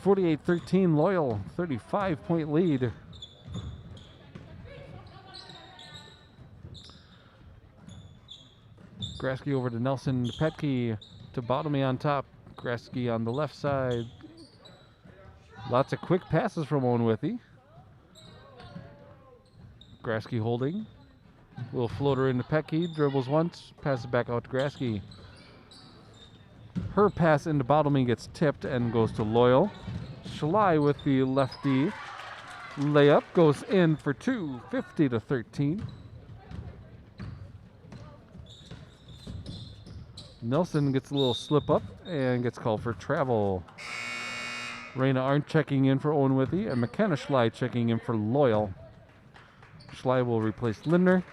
48-13 Loyal, 35-point lead. Grasky over to Nelson, Petke to Bottomley on top. Grasky on the left side. Lots of quick passes from Owen-Withee. Grasky holding. Little floater into Petke, dribbles once, passes back out to Grasky. Her pass into Bottomley gets tipped and goes to Loyal. Schley with the lefty layup goes in for two, 50-13. Nelson gets a little slip up and gets called for travel. Raina Arndt checking in for Owen-Withee and McKenna Schley checking in for Loyal. Schley will replace Lindner.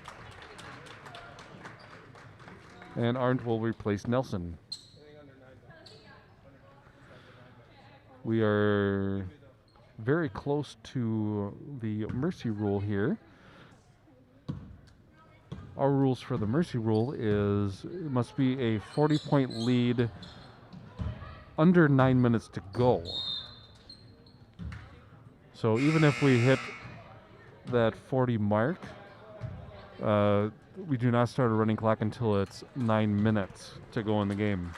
And Arndt will replace Nelson. We are very close to the mercy rule here. Our rules for the mercy rule is it must be a 40-point lead under 9 minutes to go. So even if we hit that 40 mark, we do not start a running clock until it's 9 minutes to go in the game.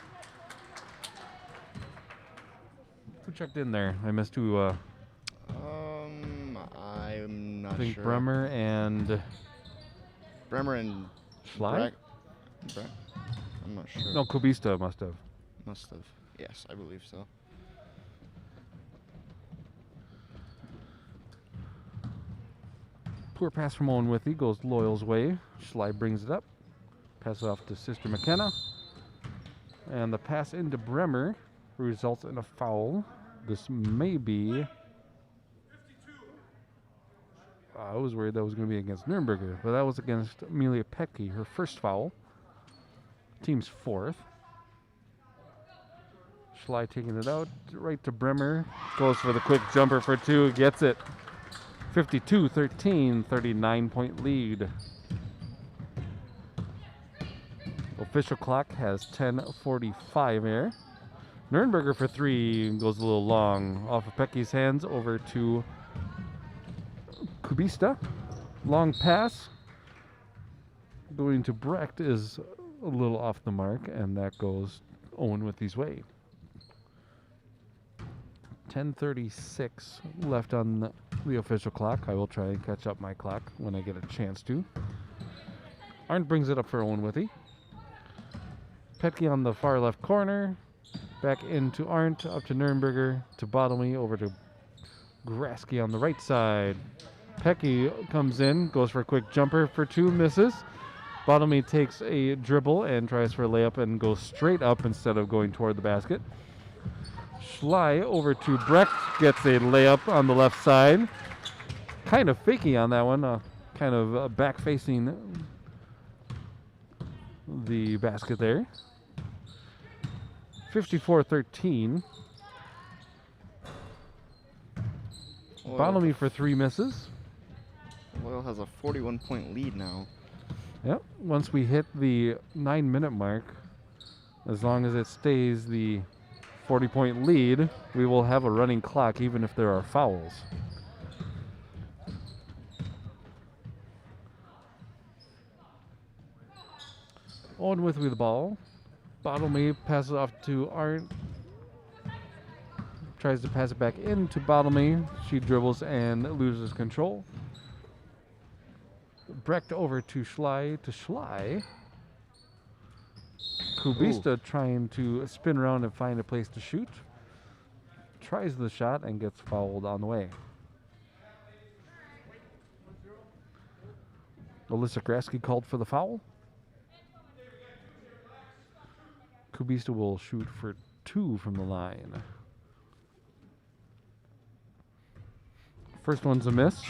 Who checked in there? I missed who. I'm not I think sure. Bremer and Schley? I'm not sure. No, Kubista must have. Must have. Yes, I believe so. Poor pass from Owen-Withee goes Loyal's way. Schley brings it up. Pass it off to Sister McKenna. And the pass into Bremer results in a foul. This may be... I was worried that was going to be against Nuremberger, but that was against Amelia Petke, her first foul. Team's fourth. Schley taking it out, right to Bremer. Goes for the quick jumper for two, gets it. 52-13, 39-point lead. Official clock has 10:45 here. Nuremberger for three goes a little long. Off of Petke's hands over to Kubista. Long pass. Going to Brecht is a little off the mark, and that goes Owen-Withee's way. 10:36 left on the official clock. I will try and catch up my clock when I get a chance to. Arndt brings it up for Owen-Withee. Petke on the far left corner. Back into Arndt, up to Nuremberger, to Bottomley, over to Grasky on the right side. Petke comes in, goes for a quick jumper for two, misses. Bottomley takes a dribble and tries for a layup and goes straight up instead of going toward the basket. Schley over to Brecht, gets a layup on the left side. Kind of fakey on that one, kind of back facing the basket there. 54-13. Bottomley for three misses. Loyal has a 41-point lead now. Yep, once we hit the 9-minute mark, as long as it stays the 40-point lead, we will have a running clock even if there are fouls. Owen-Withee with the ball. Bottomley passes off to Arndt. Tries to pass it back into Bottomley. She dribbles and loses control. Brecht over to Schley. Kubista trying to spin around and find a place to shoot. Tries the shot and gets fouled on the way. Alyssa Grasky called for the foul. Kubista will shoot for 2 from the line. First one's a miss.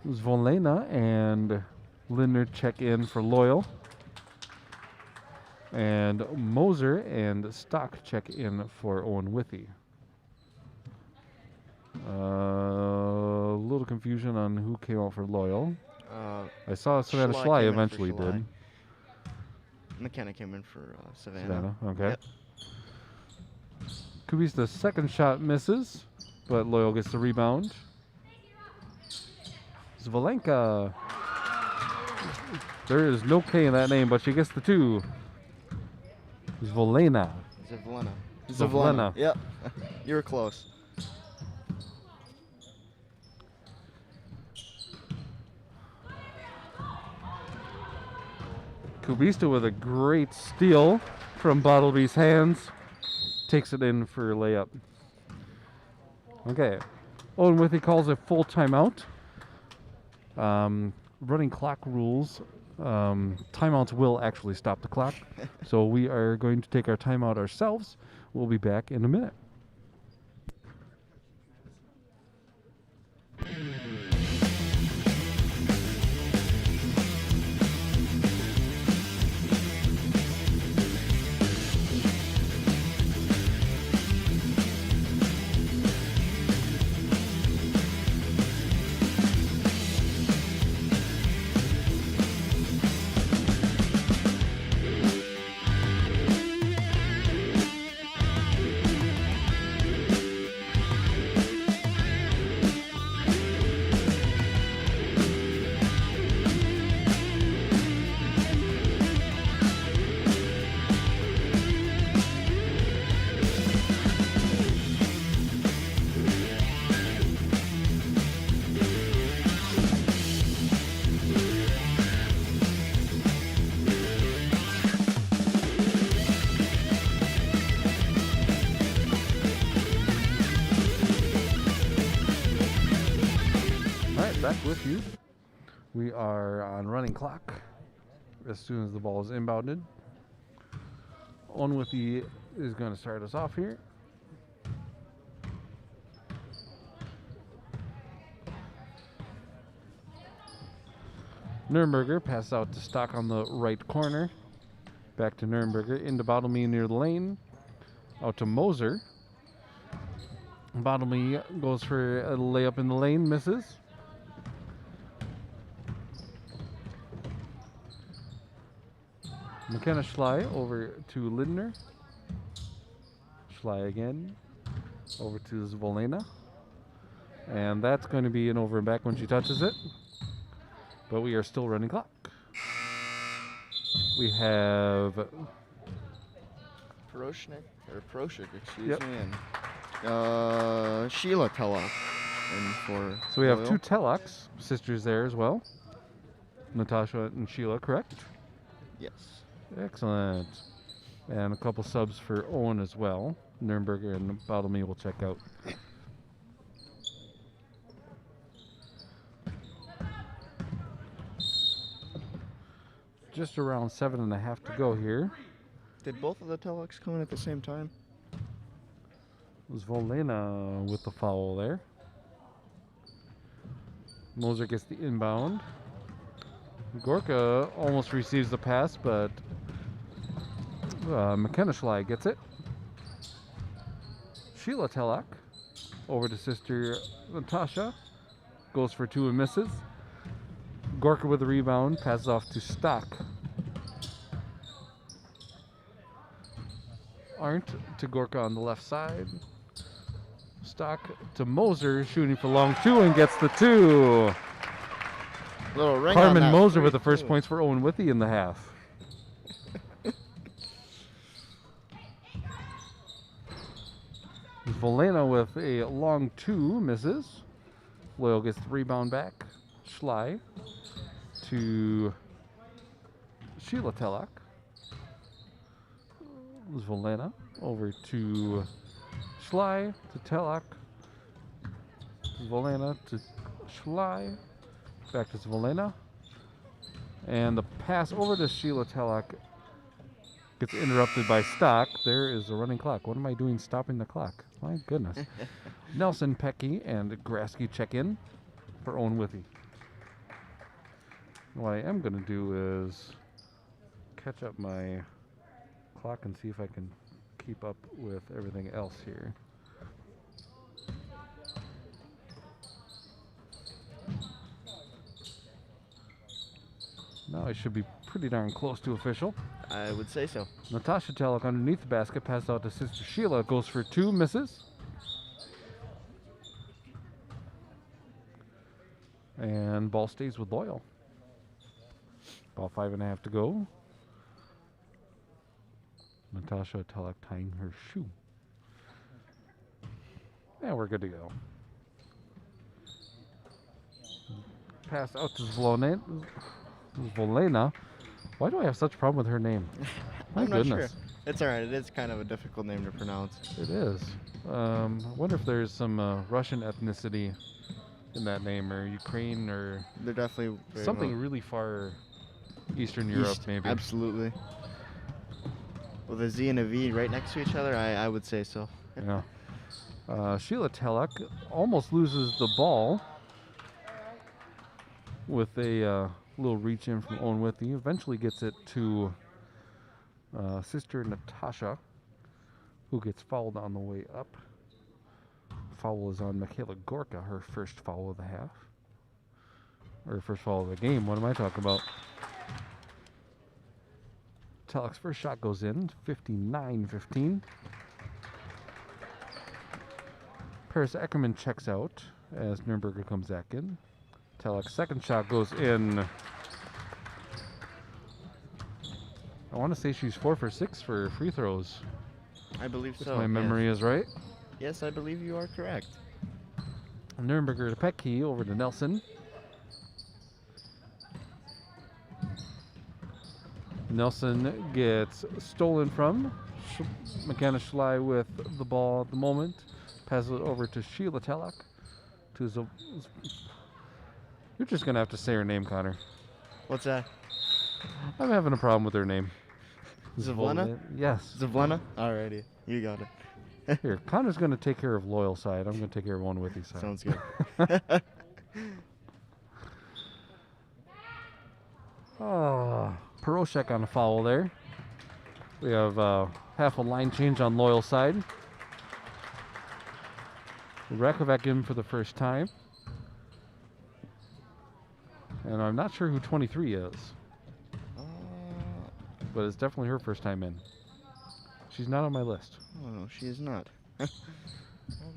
Zvolena and Lindner check in for Loyal. And Moser and Stock check in for Owen-Withee. A little confusion on who came out for Loyal. I saw Savannah Schley eventually did. McKenna came in for Savannah. Okay. Yep. Kubista's second shot misses, but Loyal gets the rebound. Zvolenka. There is no K in that name, but she gets the 2. Zvolena. Zavlena. Yep. You were close. Kubista with a great steal from Bottleby's hands. Takes it in for a layup. Okay. Owen-Withee calls a full timeout. Running clock rules. Timeouts will actually stop the clock. So we are going to take our timeout ourselves. We'll be back in a minute. Back with you. We are on running clock as soon as the ball is inbounded. Owen-Withee is going to start us off here. Nürnberger passes out to Stock on the right corner. Back to Nürnberger into Bottomley near the lane. Out to Moser. Bottomley goes for a layup in the lane, misses. McKenna Schley over to Lindner. Schley again. Over to Zvolena. And that's going to be an over and back when she touches it. But we are still running clock. We have Proshik, excuse me, and Sheila Tellock. So we have Loyal. 2 Tellocks sisters there as well. Natasha and Sheila, correct? Yes. Excellent. And a couple subs for Owen as well. Nürnberger and Bottomley will check out. Just around 7.5 to go here. Did both of the Tellocks come in at the same time? It was Volena with the foul there. Moser gets the inbound. Gorka almost receives the pass, but McKenna Schley gets it. Sheila Tellock over to sister Natasha. Goes for 2 and misses. Gorka with the rebound, passes off to Stock. Arndt to Gorka on the left side. Stock to Moser, shooting for long 2 and gets the 2. Little ring Carmen on that Moser free with the first too. points for Owen-Withee in the half. Volena with a long 2, misses. Loyal gets the rebound back. Schley to Sheila Telak. Zvolena over to Schley to Telak. Zvolena to Schley. Back to Zvolena. And the pass over to Sheila Telak gets interrupted by Stock. There is a running clock. What am I doing stopping the clock? My goodness. Nelson, Pecky, and Grasky check in for Owen-Withee. What I am going to do is catch up my clock and see if I can keep up with everything else here. Now I should be pretty darn close to official. I would say so. Natasha Telek underneath the basket, passed out to Sister Sheila, goes for 2, misses. And ball stays with Loyal. About 5.5 to go. Natasha Telek tying her shoe. Yeah, we're good to go. Pass out to Zvolena. Why do I have such a problem with her name? My I'm not goodness. sure. It's alright. It is kind of a difficult name to pronounce. It is. I wonder if there's some Russian ethnicity in that name, or Ukraine, or They're definitely very something well- really far Eastern Europe, East, maybe. Absolutely. With a Z and a V right next to each other, I would say so. Yeah. Sheila Telek almost loses the ball with a little reach in from Owen-Withee. Eventually gets it to Sister Natasha, who gets fouled on the way up. Foul is on Michaela Gorka, her first foul of the half. Or first foul of the game. What am I talking about? Telek's first shot goes in, 59-15. Paris Eckerman checks out as Nürnberger comes back in. Telek's second shot goes in. I want to say she's 4 for 6 for free throws. I believe If so. my memory is right. Yes, I believe you are correct. Nürnberger to Pecky over to Nelson. Nelson gets stolen from. McKenna Schley with the ball at the moment. Passes it over to Sheila Telek. You're just going to have to say her name, Connor. What's that? I'm having a problem with her name. Zvolena? Yes. Zvolena? Alrighty. You got it. Here, Connor's going to take care of Loyal side. I'm going to take care of Owen-Withee side. Sounds good. Peroshek on a foul there. We have half a line change on Loyal side. Rakovac in for the first time. And I'm not sure who 23 is. But it's definitely her first time in. She's not on my list. Oh, no, she is not. I'm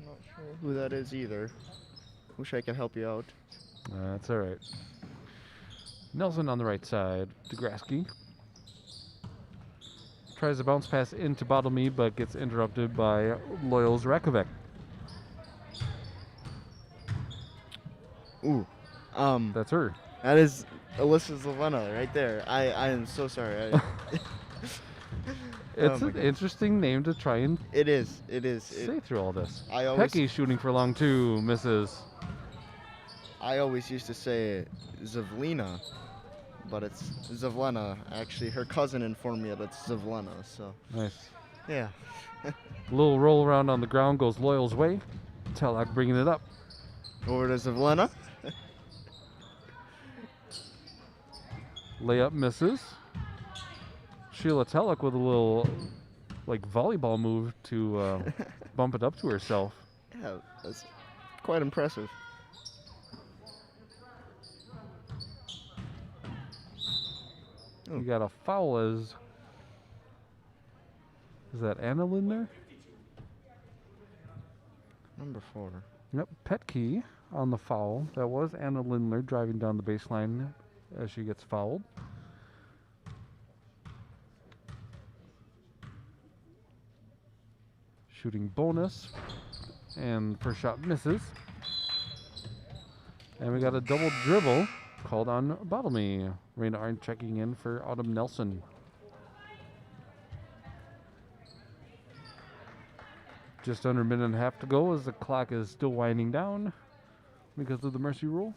not sure who that is either. Wish I could help you out. That's all right. Nelson on the right side. Degrasky tries to bounce pass into Bottlemy, but gets interrupted by Loyal's Rakovac. Ooh. That's her. That is Alyssa Zvolena right there. I am so sorry. It's my an God. interesting name to try and It is. say through all this. I always- Pecky shooting for long two, misses. I always used to say Zvlina, but it's Zvolena. Actually, her cousin informed me that it's Zvolena, so Nice. yeah. Little roll around on the ground goes Loyal's way. Telek bringing it up. Over to Zvolena. Layup misses. Sheila Telek with a little like volleyball move to bump it up to herself. Yeah, that's quite impressive. You got a foul as... Is that Anna Lindner? Number 4. Yep, Petke on the foul. That was Anna Lindler driving down the baseline as she gets fouled. Shooting bonus. And first shot misses. And we got a double dribble called on Bottlemy. Raina Arndt checking in for Autumn Nelson. Just under a minute and a half to go as the clock is still winding down because of the mercy rule.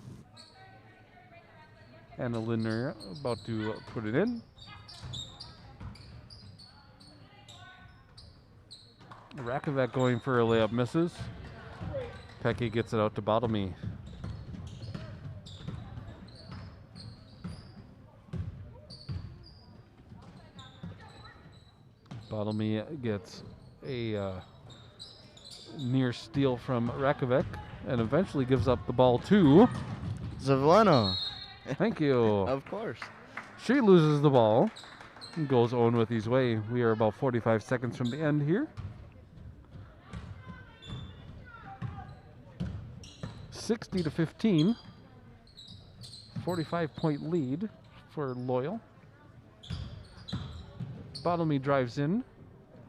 Anna Lindner about to put it in. Rakovac going for a layup, misses. Pecky gets it out to Bottlemy. Bottlemy gets a near steal from Rakovac and eventually gives up the ball to Zavlena. Thank you. Of course. She loses the ball and goes Owen-Withee's way. We are about 45 seconds from the end here. 60-15. 45-point lead for Loyal. Bottlemy drives in,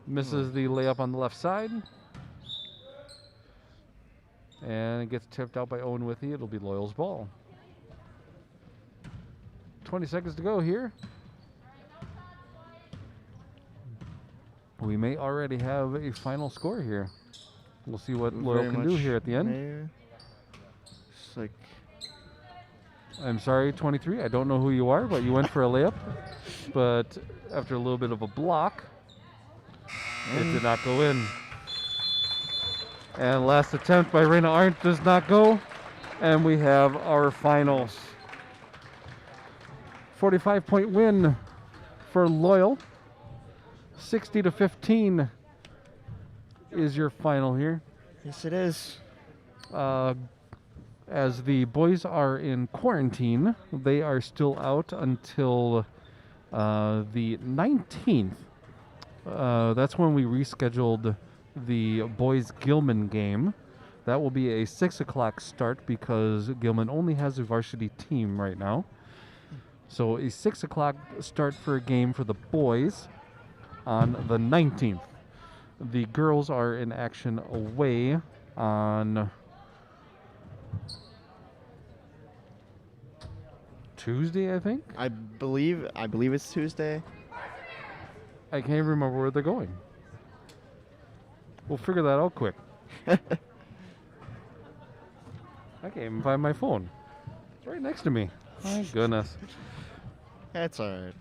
misses the layup on the left side. And it gets tipped out by Owen-Withee. It'll be Loyal's ball. 20 seconds to go here. We may already have a final score here. We'll see what Loyal can do here at the end. It's like, I'm sorry, 23. I don't know who you are, but you went for a layup. But after a little bit of a block, it did not go in. And last attempt by Raina Arndt does not go. And we have our finals. 45-point win for Loyal. 60-15 is your final here. yes, it is. As the boys are in quarantine, they are still out until the 19th. That's when we rescheduled the boys Gilman game. That will be a 6 o'clock start because Gilman only has a varsity team right now. So a 6 o'clock start for a game for the boys on the 19th. The girls are in action away on Tuesday, I think. I believe it's Tuesday. I can't even remember where they're going. We'll figure that out quick. I can't even find my phone. It's right next to me. My goodness. That's all right.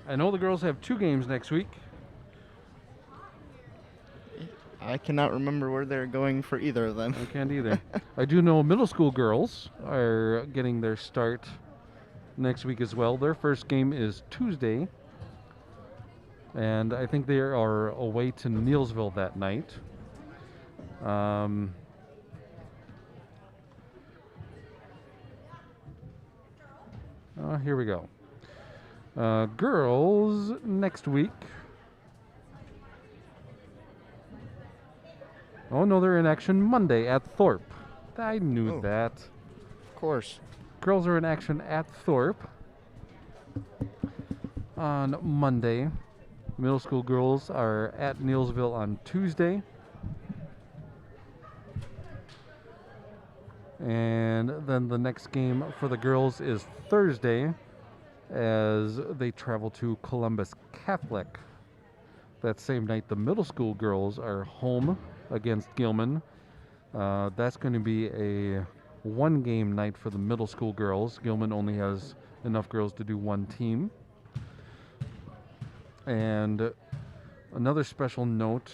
I know the girls have 2 games next week. I cannot remember where they're going for either of them. I can't either. I do know middle school girls are getting their start next week as well. Their first game is Tuesday. And I think they are away to Neilsville that night. Here we go. Girls next week. Oh no, they're in action Monday at Thorpe. I knew that. Of course. Girls are in action at Thorpe on Monday. Middle school girls are at Neilsville on Tuesday. And then the next game for the girls is Thursday as they travel to Columbus Catholic. That same night, the middle school girls are home against Gilman. That's going to be a 1-game night for the middle school girls. Gilman only has enough girls to do 1 team. And another special note,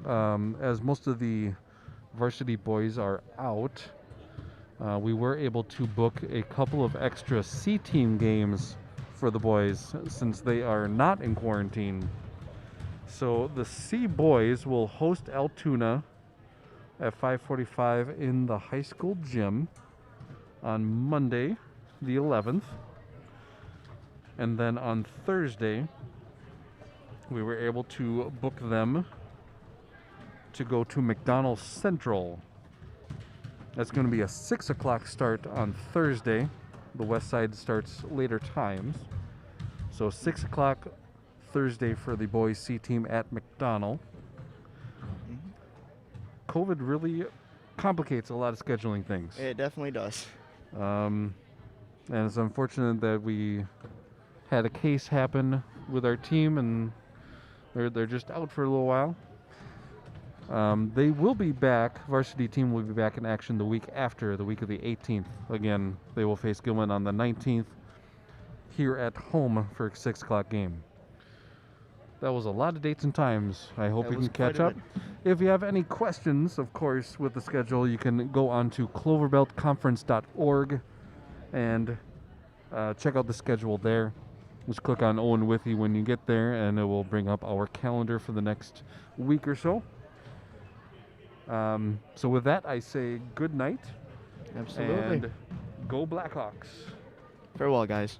as most of the varsity boys are out, we were able to book a couple of extra C-team games for the boys since they are not in quarantine. So the C boys will host Altoona at 5:45 in the high school gym on Monday, the 11th. And then on Thursday, we were able to book them to go to McDonald Central. That's going to be a 6 o'clock start on Thursday. The west side starts later times. So 6 o'clock Thursday for the boys C team at McDonell. COVID really complicates a lot of scheduling things. It definitely does. And it's unfortunate that we had a case happen with our team, and they're just out for a little while. They will be back. Varsity team will be back in action the week after, the week of the 18th. Again, they will face Gilman on the 19th here at home for a 6 o'clock game. That was a lot of dates and times. I hope That you was can catch quite a up. If you have any questions, of course, with the schedule, you can go on to cloverbeltconference.org and check out the schedule there. Just click on Owen-Withee when you get there, and it will bring up our calendar for the next week or so. So with that, I say good night. Absolutely. And go Blackhawks. Farewell, guys.